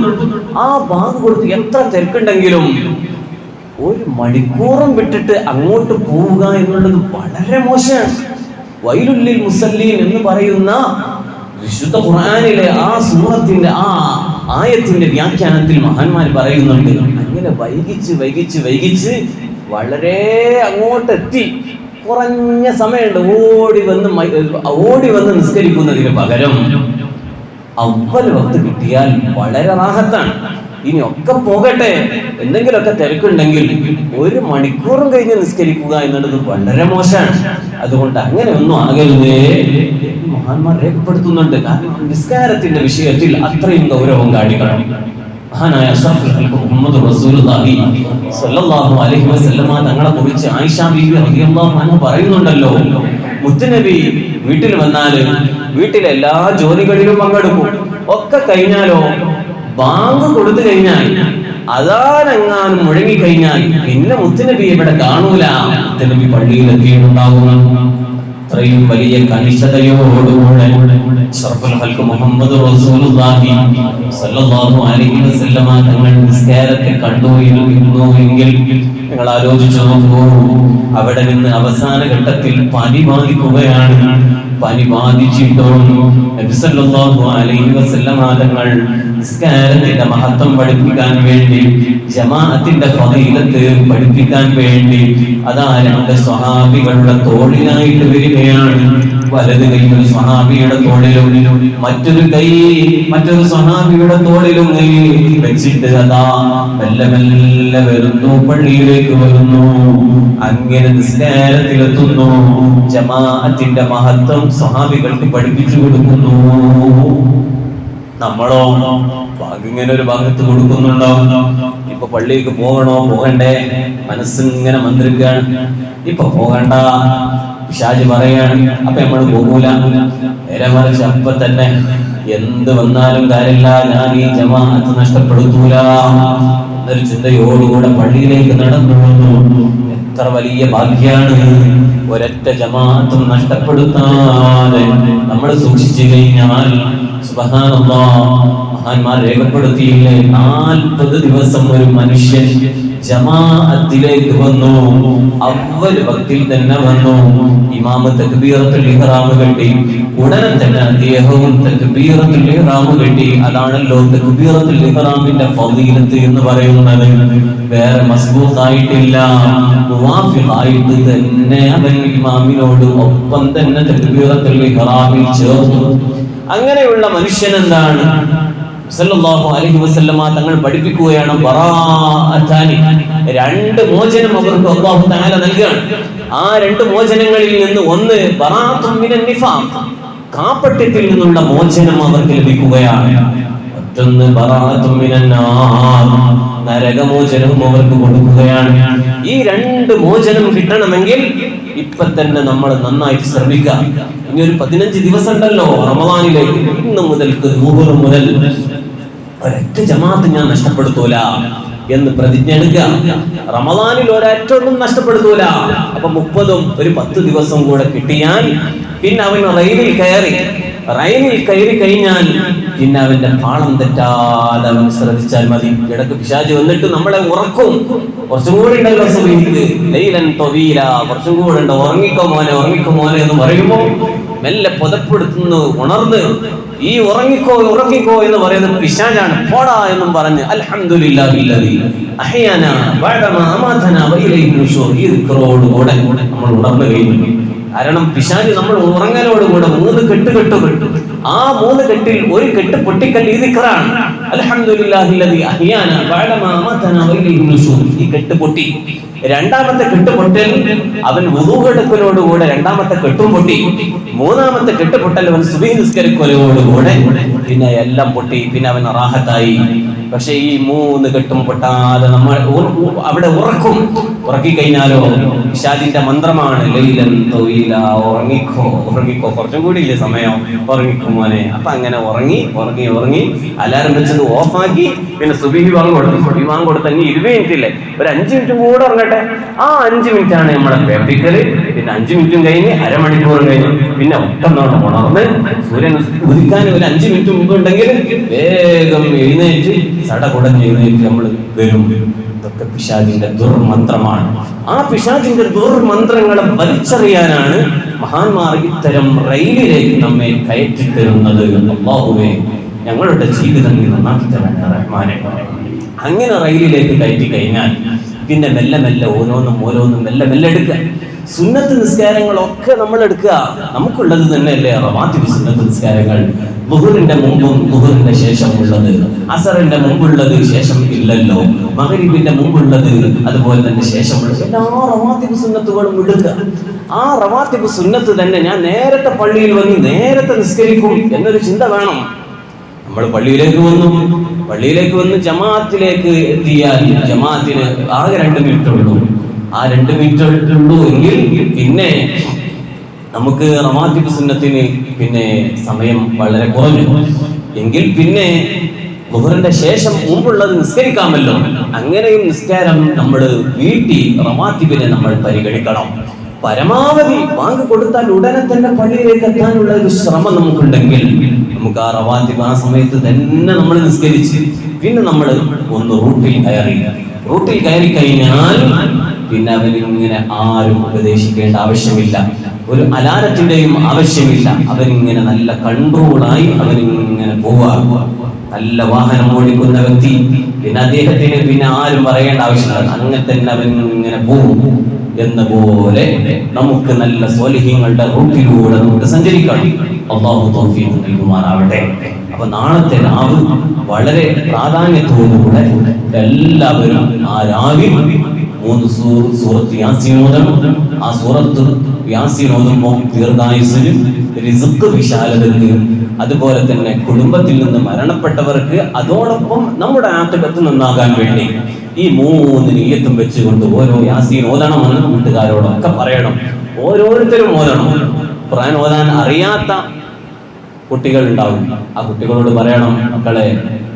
ആ ബാങ്ക് കൊടുത്ത് എത്ര തിരക്കുണ്ടെങ്കിലും ഒരു മണിക്കൂറും വിട്ടിട്ട് അങ്ങോട്ട് പോവുക എന്നുള്ളത് വളരെ മോശമാണ്. വൈലുല്ലിൽ മുസല്ലീൻ എന്ന് പറയുന്ന വിശുദ്ധ ഖുർആനിലെ ആ സൂറത്തിന്റെ ആ ആയത്തിന്റെ വ്യാഖ്യാനത്തിൽ മഹാന്മാർ പറയുന്നുണ്ട്, അങ്ങനെ വൈകിച്ച് വളരെ അങ്ങോട്ട് എത്തി കുറഞ്ഞ സമയമുണ്ട് ഓടി വന്ന് നിസ്കരിക്കുന്നതിന് പകരം അവ്വൽ വക്ത് കിട്ടിയാൽ വളരെ റാഹത്താണ്. ഇനി ഒക്കെ പോകട്ടെ, എന്തെങ്കിലുമൊക്കെ തിരക്കുണ്ടെങ്കിൽ ഒരു മണിക്കൂറും കഴിഞ്ഞ് നിസ്കരിക്കുക എന്നുള്ളത് വളരെ മോശമാണ്. അതുകൊണ്ട് അങ്ങനെ ഒന്നും ആകരുതേ മഹാന്മാർ രേഖപ്പെടുത്തുന്നുണ്ട്. കാരണം നിസ്കാരത്തിന്റെ വിഷയത്തിൽ അത്രയും ഗൗരവം കാണിക്കണം. മഹാനായ അഷ്റഫുൽ ഖൽഖ് മുഹമ്മദ് റസൂലുള്ളാഹി സ്വല്ലല്ലാഹു അലൈഹി വസല്ലമ തങ്ങളെ കുറിച്ച് ആയിഷ ബീവി റളിയല്ലാഹു അൻഹ പറയുന്നുണ്ടല്ലോ, മുത്തുനബി വീട്ടിൽ വന്നാല് വീട്ടിലെ എല്ലാ ജോലികളിലും പങ്കെടുക്കും. ഒക്കെ കഴിഞ്ഞാലോ ബാങ്ക് കൊടുത്തു കഴിഞ്ഞാൽ അതാനെങ്ങാനും മുഴങ്ങിക്കഴിഞ്ഞാൽ പിന്നെ മുത്തുനബി ഇവിടെ കാണൂല. മുത്തുനബി പള്ളിയിൽ എത്തിയിട്ടുണ്ടാകും. അത്രയും വലിയ കണിശതയോടുകൂടെ അഷ്റഫുൽ ഖൽഖ് മുഹമ്മദ് റസൂലുള്ളാഹി സ്വല്ലല്ലാഹു അലൈഹി വസല്ലമ തങ്ങൾ നിസ്കാരത്തെ കണ്ടുപോയിരുന്നു എങ്കിൽ നിങ്ങൾ ആലോചിച്ചു നോക്കൂ. അവിടെ നിന്ന് അവസാന ഘട്ടത്തിൽ പനി ബാധിക്കുകയാണ്. പനി ബാധിച്ചിട്ടും നബി സല്ലല്ലാഹു അലൈഹി വസല്ലമ തങ്ങൾ നിസ്കാരത്തിന്റെ മഹത്വം പഠിപ്പിക്കാൻ വേണ്ടി, ജമാഅത്തിന്റെ ഫളീലത്ത് പഠിപ്പിക്കാൻ വേണ്ടി അതാ രണ്ട് സ്വഹാബികളുടെ തോളിലായിട്ട് വരികയാണ്. വലത് കൈ ഒരു സ്വഹാബിയുടെ തോളിലും മറ്റൊരു കൈ മറ്റൊരു സ്വഹാബിയുടെ തോളിലും കൈ വെച്ചിട്ട് അതാ മെല്ലെ വരുന്നു, പള്ളിയിലേക്ക് വരുന്നു. അങ്ങനെ നിസ്കാരത്തിലെത്തുന്നു. ജമാഅത്തിന്റെ മഹത്വം സ്വഹാബികൾക്ക് പഠിപ്പിച്ചു കൊടുക്കുന്നു. നമ്മളോ ഇങ്ങനെ ഒരു ഭാഗത്ത് കൊടുക്കുന്നുണ്ടോ? ഇപ്പൊ പള്ളിക്ക് പോകണോ പോകണ്ടേ മനസ്സിങ്ങനെ മന്ത്രിക്കുകയാണ്. ഇപ്പൊ പോകണ്ട, പിശാച് പറയാണ്, അപ്പൊ നമ്മൾ പോകൂല. നേരെ മറിച്ച് അപ്പൊ തന്നെ എന്ത് വന്നാലും കാര്യമില്ല, ഞാൻ ഈ ജമാഅത്ത് നഷ്ടപ്പെടുത്തൂല എന്നൊരു ചിന്തയോടുകൂടെ പള്ളിയിലേക്ക് നടന്നു വന്നു. എത്ര വലിയ ഭാഗ്യാണ്! ഒരൊറ്റ ജമാഅത്തും നഷ്ടപ്പെടുത്താതെ നമ്മൾ സൂക്ഷിച്ചു കഴിഞ്ഞാൽ സുബ്ഹാനല്ലാഹ്, മഹാന്മാർ രേഖപ്പെടുത്തിയില്ലേ, 40 ദിവസം ഒരു മനുഷ്യൻ ജമാഅത്തിലേക്ക് വന്നു. അവ്വൽ വക്തിൽ തന്നെ വന്നു. ഇമാമ് തക്ബീറത്തുൽ ഇഹ്റാം കെട്ടി. ഉടനെ തന്നെ അദ്ദേഹവും തക്ബീറത്തുൽ ഇഹ്റാം കെട്ടി. അതാണല്ലോ തക്ബീറത്തുൽ ഇഹ്റാമിന്റെ ഫളീലത്ത് എന്ന് പറയുന്നത്. വേറെ മസ്ബൂഖായിട്ടില്ല, മുവാഫിഖായിട്ട് തന്നെ അവൻ ഇമാമിനോട് ഒപ്പം തന്നെ തക്ബീറത്തുൽ ഇഹ്റാമിൽ ചേർന്നു. അങ്ങനെയുള്ള മനുഷ്യൻ എന്താണ് സല്ലല്ലാഹു അലൈഹി വസല്ലമ തങ്ങൾ പഠിപ്പിക്കുകയാണ്, ബറാഅത്താനി, 2 മോചനം അവർക്ക് അല്ലാഹു തആല നൽകുകയാണ്. ആ 2 മോചനങ്ങളിൽ നിന്ന് ഒന്ന് ബറാഅത്തുൻ മിനൻ നിഫാഖ്, കാപട്യത്തിൽ നിന്നുള്ള മോചനം അവർക്ക് ലഭിക്കുകയാണ്. മറ്റൊന്ന് ബറാഅത്തുൻ മിനൻ നാർ, നരകമോചനവും അവർക്ക് കൊടുക്കുകയാണ്. ഈ 2 മോചനം കിട്ടണമെങ്കിൽ ഇപ്പൊ തന്നെ നമ്മൾ നന്നായിട്ട് ശ്രമിക്കാം. ഇനി ഒരു 15 ദിവസം ഉണ്ടല്ലോ റമദാനിലേക്ക്. ഇന്ന് മുതൽക്ക് മുഹറം മുതൽ ഒരൊറ്റ ജമാഅത്ത് ഞാൻ നഷ്ടപ്പെടുത്തൂല എന്ന് പ്രതിജ്ഞ എടുക്കുക. റമദാനിൽ ഒരൊറ്റൊന്നും നഷ്ടപ്പെടുത്തൂല. അപ്പൊ 30ഉം ഒരു 10 ദിവസം കൂടെ കിട്ടിയാൽ പിന്നെ അവൻ റെയിലിൽ കയറി കഴിഞ്ഞാൽ പിന്നെ അവന്റെ പാളം തെറ്റാതെ അവൻ ശ്രദ്ധിച്ചാൽ മതി. ഇടക്ക് പിശാച് വന്നിട്ട് നമ്മളെ ഉറക്കും. കുറച്ചും കൂടി ഉണ്ടല്ലോ സുബഹിക്ക്, ലൈലൻ തവീല, കുറച്ചും കൂടെ ഉണ്ട്, ഉറങ്ങിക്കോ മോനെ എന്ന് പറയുമ്പോൾ മെല്ലെ പുതപ്പെടുത്തുന്നു, ഉണർന്ന് ഈ ഉറങ്ങിക്കോ എന്ന് പറയുന്നത് പിശാചാണ്. പോടാ എന്നും പറഞ്ഞ് അൽഹംദുലില്ലാഹില്ലദീ അഹ്യാനാ ബഅദമാ അമാതനാ വഇലൈഹി നുശൂർ, ഈ ദിക്റോടുകൂടെ നമ്മൾ ഉണർന്നു കഴിഞ്ഞു. കാരണം പിശാച് നമ്മൾ ഉറങ്ങലോടുകൂടെ 3 കെട്ട് കെട്ടും. ആ 3 കെട്ടിൽ ഒരു കെട്ട് പൊട്ടിക്കൽ ഈ ദിക്റാണ്, അൽഹംദുലില്ലാഹില്ലദീ അഹ്യാനാ ബഅദമാ അമാതനാ വഇലൈഹി നുശൂർ. ഈ കെട്ട് പൊട്ടി. രണ്ടാമത്തെ കെട്ട് പൊട്ടൽ അവൻ വുദൂ എടുക്കലോടുകൂടെ രണ്ടാമത്തെ കെട്ടും പൊട്ടി. മൂന്നാമത്തെ കെട്ട് പൊട്ടൽ അവൻ സുബഹി നിസ്കരിക്കലോടുകൂടെ പിന്നെ എല്ലാം പൊട്ടി. പിന്നെ അവൻ റാഹത്തായി. പക്ഷെ ഈ 3 കെട്ടും പൊട്ടാതെ നമ്മൾ അവിടെ ഉറക്കി കഴിഞ്ഞാലോ പിശാചിന്റെ മന്ത്രമാണ്, ലൈലൻ തവീല, ഉറങ്ങിക്കോ, കുറച്ചും കൂടി ഇല്ലേ സമയം, ഉറങ്ങിക്കോ മോനെ. അപ്പൊ അങ്ങനെ ഉറങ്ങി അലാരം വെച്ചത് ഓഫാക്കി. പിന്നെ സുബഹി വാങ്ങ് കൊടുത്ത് 20 മിനിറ്റ് ഇല്ലേ, ഒരു 5 മിനിറ്റും കൂടെ ഉറങ്ങട്ടെ. ആ 5 മിനിറ്റാണ് നമ്മളെ പേപ്പിക്കല്. പിന്നെ 5 മിനിറ്റും കഴിഞ്ഞ് അരമണിക്കൂറും കഴിഞ്ഞ് പിന്നെ ഒട്ടന്നോട്ട് ഉണർന്ന് സൂര്യൻ ഉദിക്കാൻ ഒരു 5 മിനിറ്റ് മുമ്പ് ഉണ്ടെങ്കിൽ വേഗം എഴുന്നേറ്റ് സടകുടഞ്ഞ് എഴുന്നേറ്റ് നമ്മൾ വരും. ഇതൊക്കെ പിശാചിന്റെ ദുർമന്ത്രമാണ്. ആ പിശാചിന്റെ ദുർമന്ത്രങ്ങളെ വലിച്ചെറിയാനാണ് മഹാന്മാർ ഇത്തരം റെയിലിലേക്ക് നമ്മെ കയറ്റി തരുന്നത്. അല്ലാഹുവേ, ഞങ്ങളുടെ ജീവിതം നീ നന്നാക്കി തരണേ റഹ്മാനെ. അങ്ങനെ റെയിലിലേക്ക് കയറ്റി കഴിഞ്ഞാൽ പിന്നെ മെല്ലെ ഓരോന്നും മെല്ലെ എടുക്കുക. സുന്നത്ത് നിസ്കാരങ്ങളൊക്കെ നമ്മൾ എടുക്കുക. നമുക്കുള്ളത് തന്നെയല്ലേ റവാത്തിബ് സുന്നത്ത് നിസ്കാരങ്ങൾ. ളുഹറിന്റെ മുമ്പും ളുഹറിന്റെ ശേഷം ഉള്ളത്, അസറിന്റെ മുമ്പുള്ളത് ശേഷം ഇല്ലല്ലോ, മഗ്രിബിന്റെ മുമ്പുള്ളത് അതുപോലെ തന്നെ ശേഷമുള്ളത്, എല്ലാ റവാത്തിബ് സുന്നത്തുകളും എടുക്കുക. ആ റവാത്തിബ് സുന്നത്ത് തന്നെ ഞാൻ നേരത്തെ പള്ളിയിൽ വന്ന് നേരത്തെ നിസ്കരിക്കും എന്നൊരു ചിന്ത വേണം. നമ്മൾ പള്ളിയിലേക്ക് വന്ന് ജമാഅത്തിലേക്ക് എത്തിയാൽ ജമാഅത്തിന് ആകെ 2 മിനിറ്റ് ഉള്ളൂ. ആ 2 മിനിറ്റ് ഉള്ളൂ എങ്കിൽ പിന്നെ നമുക്ക് റവാത്തിബ് സുന്നത്തിന് പിന്നെ സമയം വളരെ കുറഞ്ഞു എങ്കിൽ പിന്നെ ളുഹറിന്റെ ശേഷം മുമ്പുള്ളത് നിസ്കരിക്കാമല്ലോ. അങ്ങനെയും നിസ്കാരം നമ്മൾ വീട്ടി റവാത്തിബിനെ നമ്മൾ പരിഗണിക്കണം. പരമാവധി ബാങ്ക് കൊടുത്താൽ ഉടനെ തന്നെ പള്ളിയിലേക്ക് എത്താനുള്ള ഒരു ശ്രമം നമുക്കുണ്ടെങ്കിൽ നമുക്ക് ആ റവാത്തിബ് ആ സമയത്ത് തന്നെ നമ്മൾ നിസ്കരിച്ച് പിന്നെ നമ്മൾ ഒന്ന് റൂട്ടിൽ കയറി കഴിഞ്ഞാൽ പിന്നെ അവനിങ്ങനെ ആരും ഉപദേശിക്കേണ്ട ആവശ്യമില്ല, ഒരു അലാരത്തിന്റെയും ആവശ്യമില്ല. അവനിങ്ങനെ നല്ല കൺട്രോളായി അവനിങ്ങനെ പോവുക. നല്ല വാഹനം ഓടിക്കുന്ന വ്യക്തി പിന്നെ അദ്ദേഹത്തിന് പിന്നെ ആരും പറയേണ്ട ആവശ്യമില്ല, അങ്ങനെ തന്നെ അവൻ ഇങ്ങനെ പോകും. എന്ന പോലെ നമുക്ക് നല്ല സ്വാലിഹീങ്ങളുടെ റൂട്ടിലൂടെ നമുക്ക് സഞ്ചരിക്കണം. അല്ലാഹു തൗഫീഖ് നൽകുമാറാവട്ടെ. അപ്പൊ നാളത്തെ രാവ് വളരെ പ്രാധാന്യത്തോടുകൂടെ എല്ലാവരും ആ രാവിൽ 3 സൂറത്ത് യാസീൻ ഓതണം. ആ സൂറത്ത് യാസീൻ ഓതുമ്പോൾ ദീർഘായുസ്സിനും റിസ്ക് വിശാലതയും അതുപോലെ തന്നെ കുടുംബത്തിൽ നിന്ന് മരണപ്പെട്ടവർക്ക് അതോടൊപ്പം നമ്മുടെ ആത്മകത്ത് നന്നാകാൻ വേണ്ടി ഈ 3 നിയ്യത്തും വെച്ചുകൊണ്ട് ഓരോ യാസീൻ ഓതണമെന്ന് വീട്ടുകാരോടൊക്കെ പറയണം. ഓരോരുത്തരും ഓതണം. ഖുർആൻ ഓതാൻ അറിയാത്ത കുട്ടികൾ ഉണ്ടാവും. ആ കുട്ടികളോട് പറയണം, മക്കളെ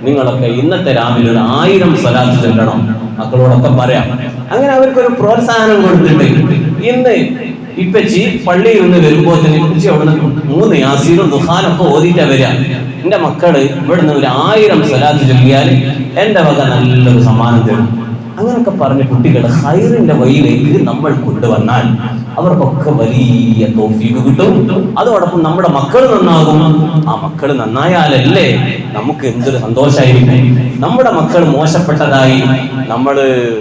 നിങ്ങളൊക്കെ ഇന്നത്തെ രാവിലെ ഒരു 1000 സ്വലാത്ത് ചൊല്ലണം. മക്കളോടൊക്കെ പറയാം. അങ്ങനെ അവർക്കൊരു പ്രോത്സാഹനം കൊടുത്തിട്ട് ഇന്ന് ഇപ്പച്ചി പള്ളിയിൽ നിന്ന് വരുമ്പോൾ തന്നെ ഇപ്പച്ചി അവിടെ നിന്ന് 3 യാസീനും ദുഹാനൊക്കെ ഓതിയിട്ടാ വരിക. എന്റെ മക്കള് ഇവിടുന്ന് ഒരു 1000 സ്വലാത്ത് ചൊല്ലിയാൽ എന്റെ വക നല്ലൊരു സമ്മാനം തരും. അങ്ങനൊക്കെ പറഞ്ഞ് കുട്ടികൾ ഹൈറിന്റെ വഴിയിലേക്ക് നമ്മൾ കൊണ്ടുവന്നാൽ അവർക്കൊക്കെ വലിയ തൗഫീഖ് കിട്ടും. അതോടൊപ്പം നമ്മുടെ മക്കൾ നന്നാകും. ആ മക്കൾ നന്നായാലല്ലേ നമുക്ക് എന്തൊരു സന്തോഷമായിരിക്കും. നമ്മുടെ മക്കൾ മോശപ്പെട്ടതായി നമ്മൾ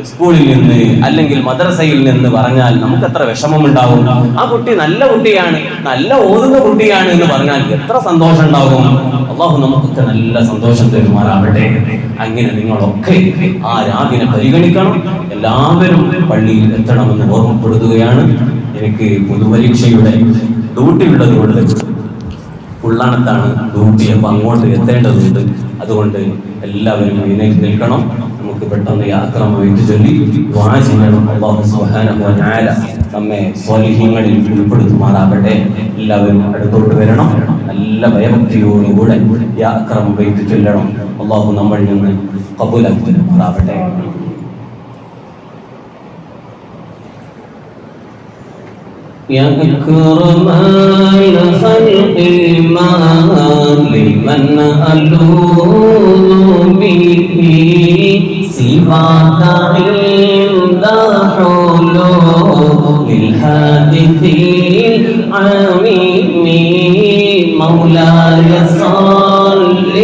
സ്കൂളിൽ നിന്ന് അല്ലെങ്കിൽ മദ്രസയിൽ നിന്ന് പറഞ്ഞാൽ നമുക്ക് എത്ര വിഷമമുണ്ടാവും. ആ കുട്ടി നല്ല കുട്ടിയാണ്, നല്ല ഓതുന്ന കുട്ടിയാണ് എന്ന് പറഞ്ഞാൽ എത്ര സന്തോഷം ഉണ്ടാകും. അള്ളാഹു നമുക്കൊക്കെ നല്ല സന്തോഷം തരുമാറാവട്ടെ. അങ്ങനെ നിങ്ങളൊക്കെ ആ രാവിനെ പരിഗണിക്കണം. എല്ലാവരും പള്ളിയിൽ എത്തണമെന്ന് ഓർമ്മപ്പെടുത്തുകയാണ്. എനിക്ക് പൊതുപരീക്ഷയുടെ ഡ്യൂട്ടി ഉള്ളതുകൊണ്ട് ഉള്ളാണത്താണ് ഡ്യൂട്ടി, അപ്പം അങ്ങോട്ട് എത്തേണ്ടതുണ്ട്. അതുകൊണ്ട് എല്ലാവരും എഴുന്നേറ്റ് നിൽക്കണം. നമുക്ക് പെട്ടെന്ന് യാത്ര വെച്ച് ചൊല്ലി ദുആ ചെയ്യണം. അല്ലാഹു സുബ്ഹാനഹു വ തആല നമ്മെ സ്വാലിഹീങ്ങളിൽ ഉൾപ്പെടുത്തുമാറാകട്ടെ. എല്ലാവരും അടുത്തോട്ട് വരണം. നല്ല ഭയഭക്തിയോടുകൂടെ യാത്ര വെച്ച് ചൊല്ലണം. അല്ലാഹു നമ്മളിൽ നിന്ന് ഖബൂലാക്കി തരുമാറാകട്ടെ. يا أكرم الخلق ما لمن ألوذ به سواك عند حلول الحادث العميم مولاي صل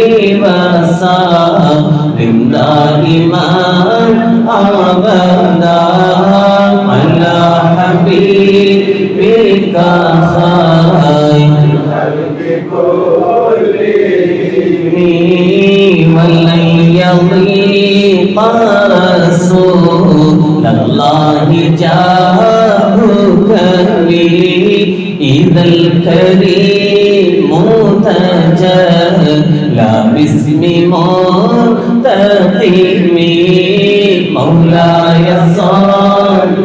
وسلم دائما أبدا على حبيبك خير الخلق كلهم ولن يضيق رسول الله جاهك لي إذا الكريم تجلى باسم منتقم مولاي صل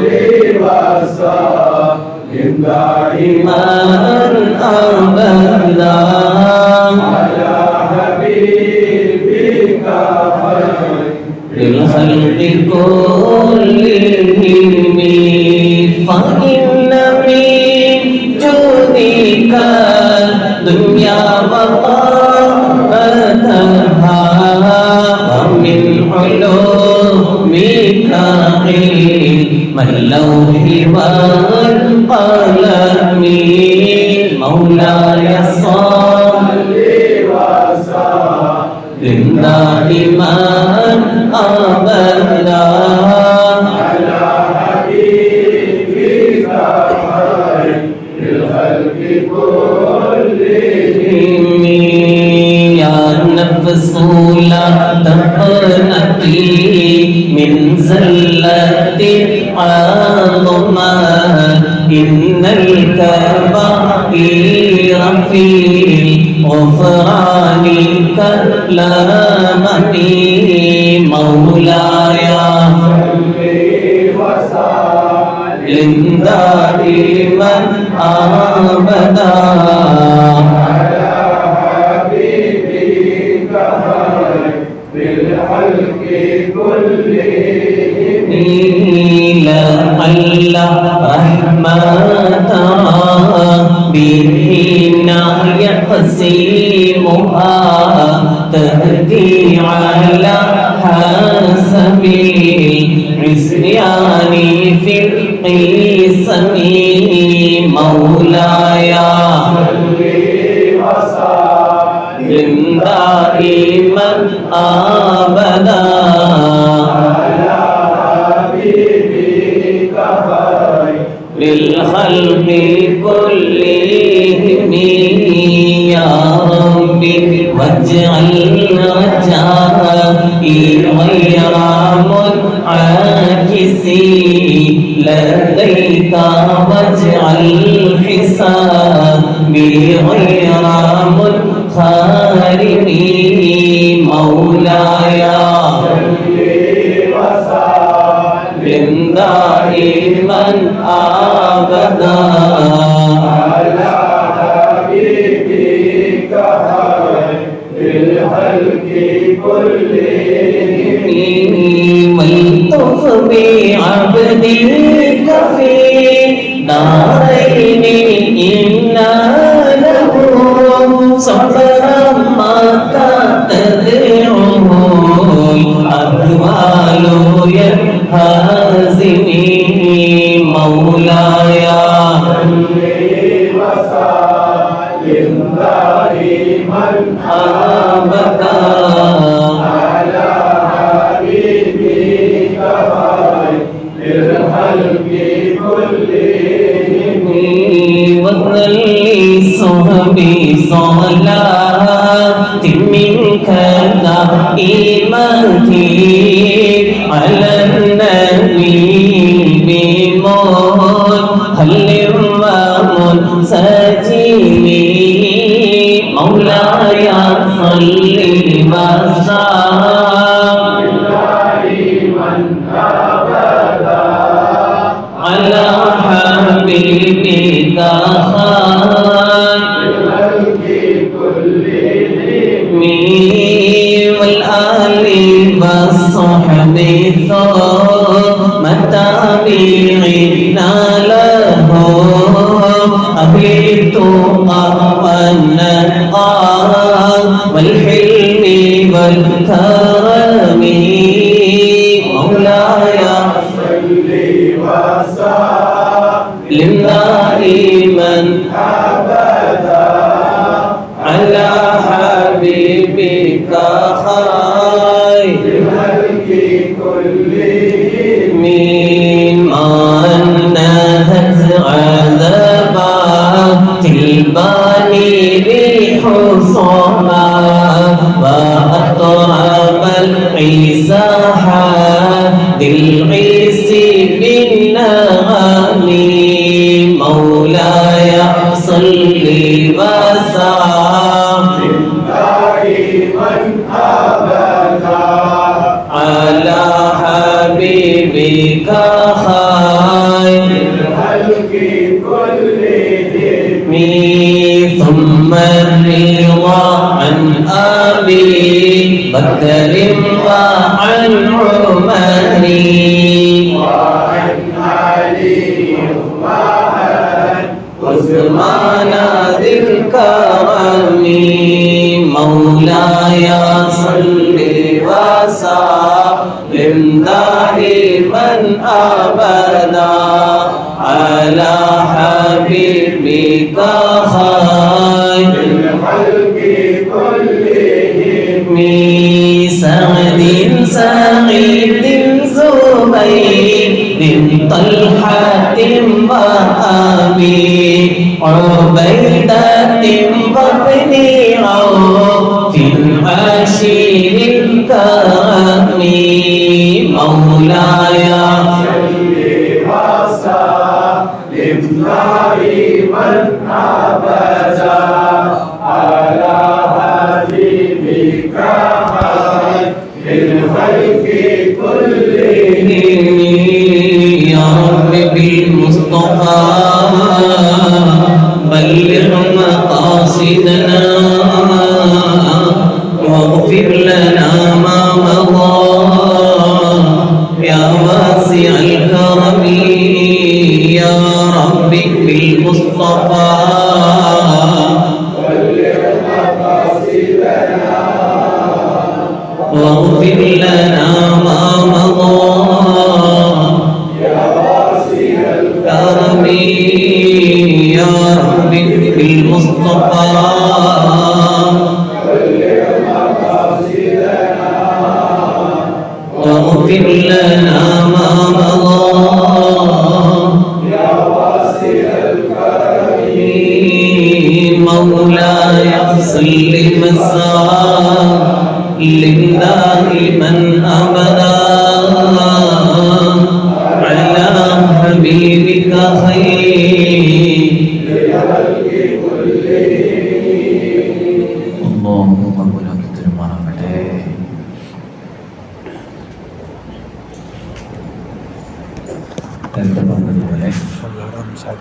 وسلم دائما أبدا على حبيبك خير الخلق كلهم فإن من جودك الدنيا وطابتها ومن علومك علم اللوح والقلم مولاي صل وسلم دائما أبدا على حبيبك خير الخلق كلهم يا نفس لا تقنطي من زلة عظمى إن الكبائر في الغفران كالأمني مولاي وسلم دائما أبدا على حبيبك خير الخلق كلهم لعل رحمة بحين يقسمها تهدي على حسب العصيان في القسم مولاي وسلم دائما أبدا على حبيبك خير للخلق كلهم يا ربي واجعل رجائي غير منعكس لديك واجعل حسابي غير منخرم مولاي وسلم دائما أبدا على حبيبك خير الخلق كلهم والطف بعبدك في دار وسلم دائما أبدا على حبيبك خير الخلق كلهم وذل صحبي صلاة منك دائمة على النبي بمنهل ومنسجم مولاي صل وسلم دائما أبدا على حبيبك والآل والصحب ثم التابعين له أهل التقى والنقى والحلم والكرم مولاي صل وسلم دائما أبدا على حبيبك خير الخلق كلهم ما نهت عذبات الباني ريح صبا وأطرب العيسى حاد العيس بالنغم مولاي صل وسلم دائما أبدا على حبيبك خير الخلق كلهم ثم الرضا عن أبي بكر وعن عمر وعن علي وعن عثمان ذي الكرم مولاي صل وسلم دائما أبدا على حبيبك خير الخلق كلهم سعد سعيد زبيد طلحة وأبي عبيدة وابن عوف عشير الكرم مولاي صل وسلم دائما أبدا على حبيبك خير الخلق كلهم يا رب بالمصطفى بلغ مقاصدنا واغفر لنا ما مضى يا واسع الكرم يا رب بالمصطفى واغفر لنا ما مضى يا واسع الكرم يا رب بالمصطفى واغفر لنا ما مضى يا واسع الكرم مولاي صل وسلم دائما أبدا على حبيبك خير الخلق كلهم اللهم قبولك ترمانه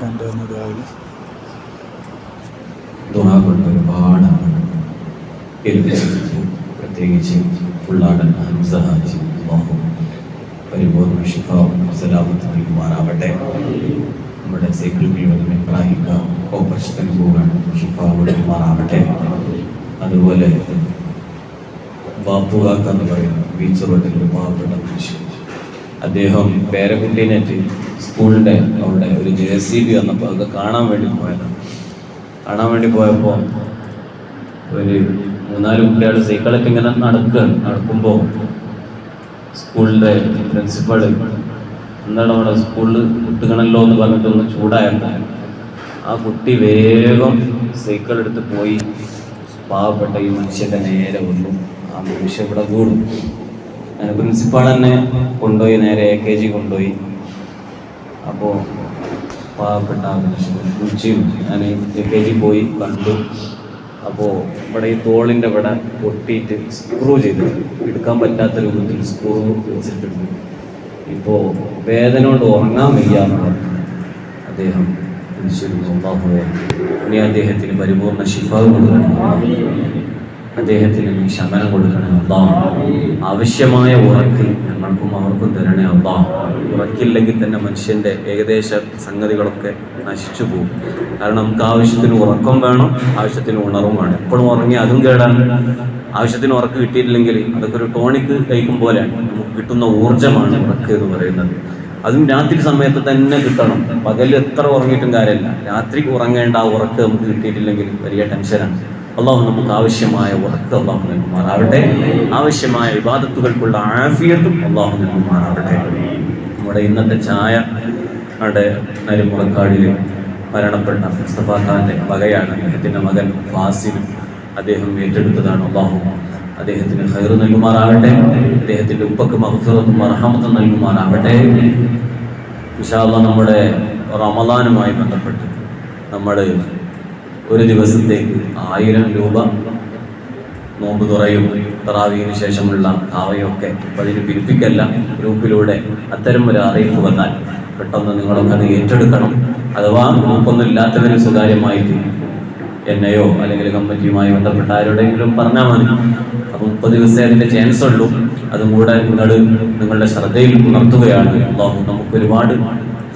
പറഞ്ഞതുപോലെ ദുആ കൊണ്ട് ഒരുപാട് ഏൽപ്പിച്ചിട്ടുണ്ട്. പ്രത്യേകിച്ച് ഉള്ളാടൻ ഹംസ ഹാജി അല്ലാഹു പരിപൂർണ്ണ ശിഫാവും സലാമത്തും നൽകുമാറാവട്ടെ. നമ്മുടെ സൈക്കിൾ മുഴുവൻ ഇബ്രാഹിം ഓപ്പറേഷൻ പോകാണ്, ശിഫാവ് നൽകുമാറാവട്ടെ. അതുപോലെ ബാപ്പുവാക്ക എന്ന് പറയുന്ന ബീച്ച് റോഡിൽ ഒരു പാവപ്പെട്ട മനുഷ്യൻ, അദ്ദേഹം പേരക്കുട്ടീനായിട്ട് സ്കൂളിൻ്റെ അവിടെ ഒരു JCB വന്നപ്പോൾ അതൊക്കെ കാണാൻ വേണ്ടി പോയതാണ്. കാണാൻ വേണ്ടി പോയപ്പോൾ ഒരു 3-4 കുട്ടികൾ സൈക്കിളൊക്കെ ഇങ്ങനെ നടക്കുമ്പോൾ സ്കൂളിൻ്റെ പ്രിൻസിപ്പൾ എന്താണ് അവിടെ സ്കൂളിൽ കുട്ടികളല്ലോ എന്ന് പറഞ്ഞിട്ടൊന്ന് ചൂടായപ്പോൾ ആ കുട്ടി വേഗം സൈക്കിൾ എടുത്ത് പോയി പാവപ്പെട്ട ഈ മനുഷ്യൻ്റെ നേരെ വന്നു. ആ മനുഷ്യ ഇവിടെ കൂടും. അങ്ങനെ പ്രിൻസിപ്പാൾ തന്നെ കൊണ്ടുപോയി നേരെ AKG കൊണ്ടുപോയി. അപ്പോൾ പാവപ്പെട്ട ആ മനുഷ്യൻ കുറിച്ചും ഞാൻ AKG പോയി കണ്ടു. അപ്പോൾ ഇവിടെ ഈ തോളിൻ്റെ ഇവിടെ പൊട്ടിയിട്ട് സ്ക്രൂ ചെയ്തിട്ടുണ്ട്, എടുക്കാൻ പറ്റാത്ത രൂപത്തിൽ സ്ക്രൂ വെച്ചിട്ടുണ്ട്. ഇപ്പോൾ വേദന കൊണ്ട് ഉറങ്ങാൻ വയ്യാന്നാണ് അദ്ദേഹം അല്ലാഹുവേ, നീ അദ്ദേഹത്തിന് പരിപൂർണ്ണ ശിഫാവ് കൊടുക്കണം, അദ്ദേഹത്തിന് നീ ശമനം കൊടുക്കണം അല്ലാഹ്. ആവശ്യമായ ഉറക്ക് ഞങ്ങൾക്കും അവർക്കും തരണേ അല്ലാഹ്. ഉറക്കില്ലെങ്കിൽ തന്നെ മനുഷ്യൻ്റെ ഏകദേശ സംഗതികളൊക്കെ നശിച്ചു പോകും. കാരണം നമുക്ക് ആവശ്യത്തിന് ഉറക്കം വേണം, ആവശ്യത്തിന് ഉണർവും വേണം. എപ്പോഴും ഉറങ്ങി അതും കേടാണ്. ആവശ്യത്തിന് ഉറക്ക് കിട്ടിയിട്ടില്ലെങ്കിൽ അതൊക്കെ ഒരു ടോണിക്ക് കഴിക്കും പോലെയാണ്. നമുക്ക് കിട്ടുന്ന ഊർജ്ജമാണ് ഉറക്ക് എന്ന് പറയുന്നത്. അതും രാത്രി സമയത്ത് തന്നെ കിട്ടണം. പകൽ എത്ര ഉറങ്ങിയിട്ടും കാര്യമില്ല, രാത്രി ഉറങ്ങേണ്ട ആ ഉറക്ക് നമുക്ക് കിട്ടിയിട്ടില്ലെങ്കിൽ വലിയ ടെൻഷനാണ്. അള്ളാഹു നമുക്ക് ആവശ്യമായ ഉറക്ക് അള്ളാഹു നൽകുമാറാവട്ടെ. ആവശ്യമായ ഇബാദത്തുകൾക്കുള്ള ആഫിയത്തും അള്ളാഹു നൽകുമാറാവട്ടെ. നമ്മുടെ ഇന്നത്തെ ചായ അവിടെ നരിമുളക്കാടിൽ മരണപ്പെട്ട മുസ്തഫ ഖാൻ്റെ വകയാണ്. അദ്ദേഹത്തിൻ്റെ മകൻ ഫാസിൽ അദ്ദേഹം ഏറ്റെടുത്തതാണ്. അള്ളാഹു അദ്ദേഹത്തിന് ഖൈർ നൽകുമാറാവട്ടെ. അദ്ദേഹത്തിൻ്റെ ഉപ്പക്ക് മഗ്ഫിറത്തും മർഹമത്തും നൽകുമാറാവട്ടെ. ഇൻഷാ അല്ലാഹ് നമ്മുടെ റമളാനുമായി ബന്ധപ്പെട്ട് നമ്മൾ ഒരു ദിവസത്തേക്ക് 1000 രൂപ നോമ്പ് തുറയും തറാവീഹിന് ശേഷമുള്ള കാവയൊക്കെ അതിന് പിരിപ്പിക്കല്ല, ഗ്രൂപ്പിലൂടെ അത്തരം ഒരു അറിയിപ്പ് വന്നാൽ പെട്ടെന്ന് നിങ്ങളൊക്കെ അത് ഏറ്റെടുക്കണം. അഥവാ ഗ്രൂപ്പൊന്നും ഇല്ലാത്തവർ സ്വകാര്യമായിട്ട് എന്നെയോ അല്ലെങ്കിൽ കമ്മിറ്റിയുമായി ബന്ധപ്പെട്ട ആരോടെങ്കിലും പറഞ്ഞാൽ മതി. അപ്പോൾ 30 ദിവസമേ അതിൻ്റെ ചാൻസ് ഉള്ളൂ. അതും കൂടെ നിങ്ങളുടെ ശ്രദ്ധയിൽ ഉണർത്തുകയാണ്. അല്ലാഹു നമുക്ക് ഒരുപാട്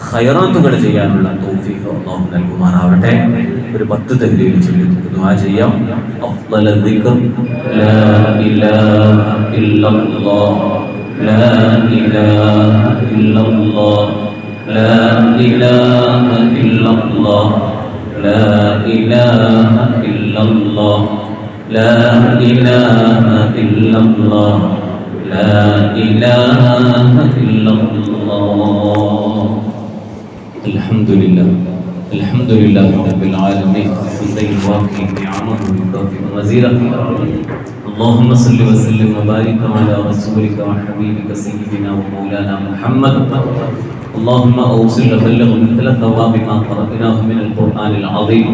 ഖൈറാത്തുകൾ ചെയ്യാനുള്ള തൗഫീഖ് അല്ലാഹു നൽകുമാറാവട്ടെ. ഒരു 10 തഹ്ലീൽ ചൊല്ലി ദുആ ചെയ്യാം. അഫ്ളൽ ദിക്ർ ലാ ഇലാഹ ഇല്ലല്ലാഹ് ലാ ഇലാഹ ഇല്ലല്ലാഹ് ലാ ഇലാഹ ഇല്ലല്ലാഹ് ലാ ഇലാഹ ഇല്ലല്ലാഹ് ലാ ഇലാഹ ഇല്ലല്ലാഹ് ലാ ഇലാഹ ഇല്ലല്ലാഹ്. الحمد لله رب العالمين حمدا يوافي نعمه ويكافئ مزيدا. اللهم صل وسلم وبارك على رسولك وحبيبك سيدنا ومولانا محمد. اللهم اوصل وبلغ مثل ثواب ما قرأناه من القرآن العظيم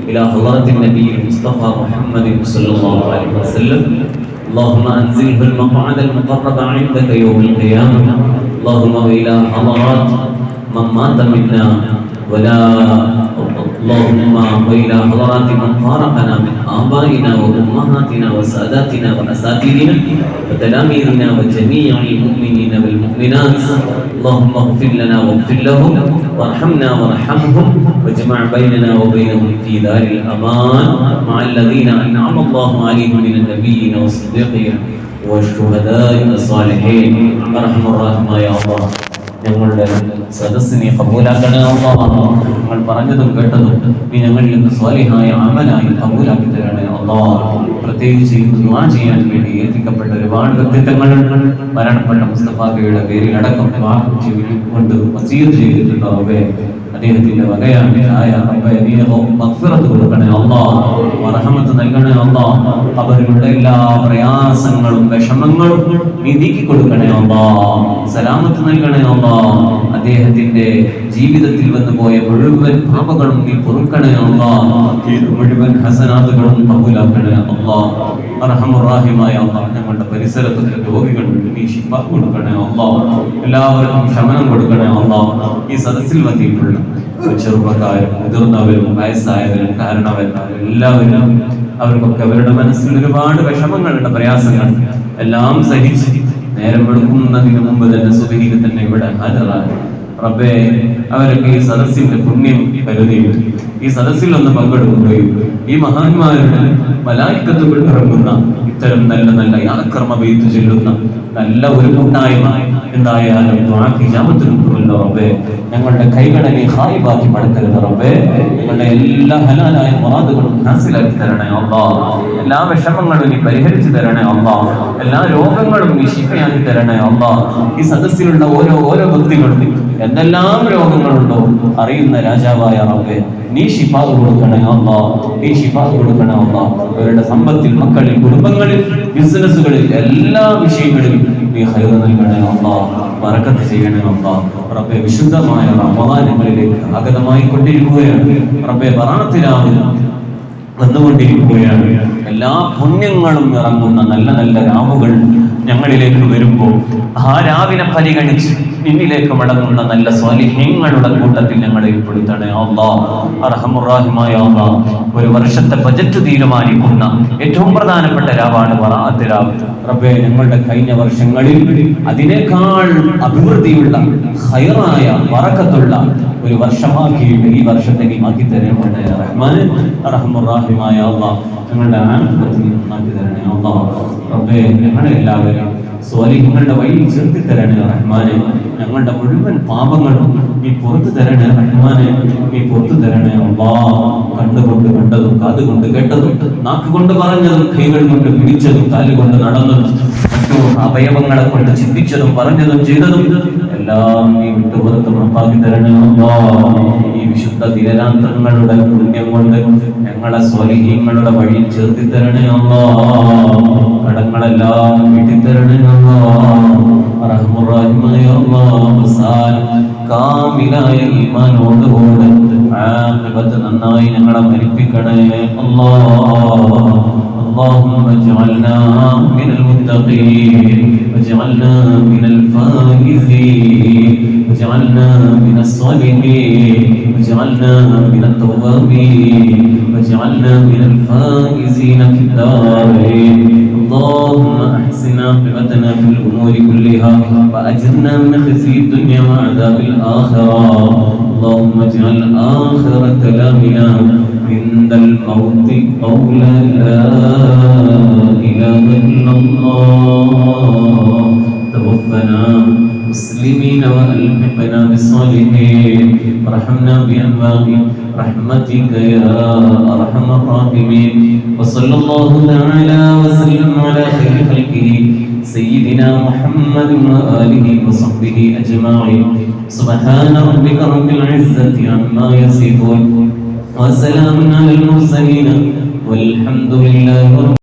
الى حضرة النبي المصطفى محمد صلى الله عليه وسلم. اللهم انزله المقعد المقرب عندك يوم القيامة. اللهم والى حضرات من مات منا ولا اللهم وإلى حضرات من فارقنا من آبائنا وأمهاتنا وساداتنا وأساتذتنا وتلاميذنا وجميع المؤمنين والمؤمنات. اللهم اغفر لنا واغفر لهم وارحمنا وارحمهم واجمع بيننا وبينهم في دار الأمان مع الذين أنعم الله عليهم من النبيين والصديقين والشهداء والصالحين. أرحم الراحمين يا الله. ഞങ്ങളുടെ സദസ്സിനെ കബൂലാക്കണേ അല്ലാഹ്. ഞങ്ങൾ പറഞ്ഞതും കേട്ടതും നീ ഞങ്ങളിൽ നിന്ന് സ്വാലിഹായ അമലായി കബൂലാക്കി തരണേ അല്ലാഹ്. പ്രത്യേകിച്ച് ദുആ ചെയ്യാൻ വേണ്ടി ഏൽപ്പിക്കപ്പെട്ട ഒരുപാട് വ്യക്തിത്വങ്ങൾ മരണപ്പെട്ട മുസ്തഫായുടെ പേരിൽ അടക്കം ദുആ കൊണ്ട് വസിയത്ത് ചെയ്തിട്ടുണ്ട്. റബ്ബേ, അദ്ദേഹത്തിന്റെ വകയാണ് ആയ റബ്ബേ, നീ മഗ്ഫിറത്ത് കൊടുക്കണേ അല്ലാഹ്, റഹ്മത്ത് നൽകണേ അല്ലാഹ്. അവരുടെ എല്ലാ പ്രയാസങ്ങളും വിഷമങ്ങളും നീ നീക്കി കൊടുക്കണേ അല്ലാഹ്, സലാമത്ത് നൽകണേ അല്ലാഹ്. അദ്ദേഹത്തിന്റെ ജീവിതത്തിൽ വന്നു പോയ മുഴുവൻ പാപങ്ങളും നീ പൊറുക്കണേ അല്ലാഹ്, മുഴുവൻ ഹസനാത്തുകളും കബൂലാക്കണേ അല്ലാഹ്. അർഹമർ റഹീമായ അല്ലാഹ്, ഞങ്ങളുടെ പരിസരത്തുള്ള രോഗികൾക്ക് നീ ശിഫ കൊടുക്കണേ അല്ലാഹ്, എല്ലാവർക്കും ശമനം കൊടുക്കണേ അല്ലാഹ്. ഈ സദസ്സിൽ വന്നിട്ടുള്ള ചെറുപ്പക്കാരും മുതിർന്നവരും വയസ്സായവരും കാരണവന്മാരും എല്ലാവരും അവർക്കൊക്കെ അവരുടെ മനസ്സിൽ ഒരുപാട് വിഷമങ്ങളുണ്ട്, പ്രയാസങ്ങൾ എല്ലാം സഹിച്ച് നേരം വെളുക്കുന്നതിന് മുമ്പ് തന്നെ സുബഹിക്ക് തന്നെ ഇവിടെ ഹാജരാണ്. റബ്ബേ, അവരൊക്കെ ഈ സദസ്സിന്റെ പുണ്യം കരുതിയും ഈ സദസ്സിൽ ഒന്ന് പങ്കെടുക്കുകയും ഈ മഹാന്മാരുടെ മലായിക്കത്തുകൾ ഇറങ്ങുന്ന ഇത്തരം നല്ല നല്ല യാത്രകർമ്മ ചൊല്ലുന്ന നല്ല ഒരു കൂട്ടായ്മ എന്തായാലും റബ്ബേ ഞങ്ങളുടെ കൈകളെ നീ ഖായിബാക്കി മടക്കരുത് റബ്ബേ. ഞങ്ങളുടെ എല്ലാ ഹലാലായ മുറാദുകളും ഹാസിലാക്കി തരണേ അല്ലാഹ്. എല്ലാ വിഷമങ്ങളും നീ പരിഹരിച്ചു തരണേ അല്ലാഹ്. എല്ലാ രോഗങ്ങളും നീ ശിഫയാക്കി തരണേ അല്ലാഹ്. ഈ സദസ്സിലുള്ള ഓരോ വ്യക്തികളും എന്തെല്ലാം രോഗങ്ങളുണ്ടോ അറിയുന്ന രാജാവായ റബ്ബേ, നീ ശിഫാ കൊടുക്കണേ അല്ലാഹ്. നീ ശിഫാ കൊടുക്കണേ അല്ലാഹ്. അവരുടെ സമ്പത്തിൽ, മക്കളിൽ, കുടുംബങ്ങളിൽ, ബിസിനസ്സുകളിൽ, എല്ലാ വിഷയങ്ങളിലും നീ ഖൈർ നൽകണേ അല്ലാഹ്. ബറക്കത്ത് ചെയ്യണേ അല്ലാഹ്. റബ്ബേ, വിശുദ്ധമായ റമദാൻ ഞങ്ങളിലേക്ക് ആഗതമായി കൊണ്ടിരിക്കുകയാണ് റബ്ബേ. ബറാഅത്തിലാവ് വന്നുകൊണ്ടിരിക്കുകയാണ്. എല്ലാ പുണ്യങ്ങളും ഇറങ്ങുന്ന നല്ല നല്ല രാവുകൾ ഞങ്ങളിലേക്ക് വരുമ്പോൾ ആ രാവിനെ പരിഗണിച്ച് നിന്നിലേക്ക് മടങ്ങുന്ന നല്ല സ്വാലിഹ്യങ്ങളുടെ കൂട്ടത്തിൽ ഞങ്ങളെ ഉൾപ്പെടുത്തണേ അല്ലാഹ്. അർഹമുർ-റഹീമായ അല്ലാഹ്, ഒരു വർഷത്തെ ബജറ്റ് തീരുമാനിക്കുന്ന ഏറ്റവും പ്രധാനപ്പെട്ട രാവാണ് ബറാഅത്ത് രാവ് റബ്ബേ. ഞങ്ങളുടെ കഴിഞ്ഞ വർഷങ്ങളിൽ അതിനേക്കാൾ അഭിവൃദ്ധിയുള്ള ഖൈറായ ബറക്കത്തുള്ള ഒരു വർഷമാക്കിയിട്ട് ഈ വർഷത്തെ നീ മാറ്റി തരണേ റഹ്മാൻ. അർഹമുർ-റഹീമായ അല്ലാഹ്, ഞങ്ങളുടെ ആഫിയത്ത് നീ മാറ്റി തരണേ അല്ലാഹ്. റബ്ബേ, ഞങ്ങളെ എല്ലാവരും സ്വാലിഹ്യങ്ങളുടെ വഴിയിൽ ചേർത്തി തരണേ റഹ്മാനെ. ഞങ്ങളുടെ മുഴുവൻ പാപങ്ങളും നീ പുറത്തു തരണേ റഹ്മാനെ. നീ പുറത്തു തരണേ അല്ലാഹ്. കണ്ടുകൊണ്ട് കണ്ടതും, കാതുകൊണ്ട് കേട്ടതും, നാക്കുകൊണ്ട് പറഞ്ഞതും, കൈകൾ കൊണ്ട് പിടിച്ചതും, കാലുകൊണ്ട് നടന്നതും, മറ്റു അവയവങ്ങളെ കൊണ്ട് ചിന്തിച്ചതും പറഞ്ഞതും ചെയ്തതും എല്ലാം നീ വിട്ടുപുറത്ത് ഉറപ്പാക്കി തരണേ അല്ലാഹ്. ഈ വിശുദ്ധ ദിനരാത്രങ്ങളുടെ പുണ്യം കൊണ്ട് ഞങ്ങളെ സ്വാലിഹ്യങ്ങളുടെ വഴിയിൽ ചേർത്തി തരണേ അല്ലാഹ്. കടങ്ങളെല്ലാം വീട്ടിത്തരണേ അല്ലാഹ്. റഹ്മുർ-റഹീമായ അല്ലാഹ്, കാമിലായ ഈമാനോടുകൂടെ ആഖിബത്ത് നന്നായി ഞങ്ങളെ മരിപ്പിക്കണേ അല്ലാഹ്. اللهم اجعلنا من المتقين، واجعلنا من الفائزين، واجعلنا من الصالحين، واجعلنا من التوابين، واجعلنا من الفائزين في الدارين. اللهم احسن عاقبتنا في الامور كلها واجرنا من خزي الدنيا وعذاب الاخره. اللهم اجعل اخر كلامنا عند الموت قولا لا اله الا الله. توفنا مسلمين والحقنا بالصالحين، وارحمنا بانواع رحمتك يا ارحم الراحمين. وصلى الله تعالى وسلم على خير خلقه سيدنا محمد وآله وصحبه أجمعين. سبحان ربك رب العزة عما يصفون، وسلام على المرسلين، والحمد لله رب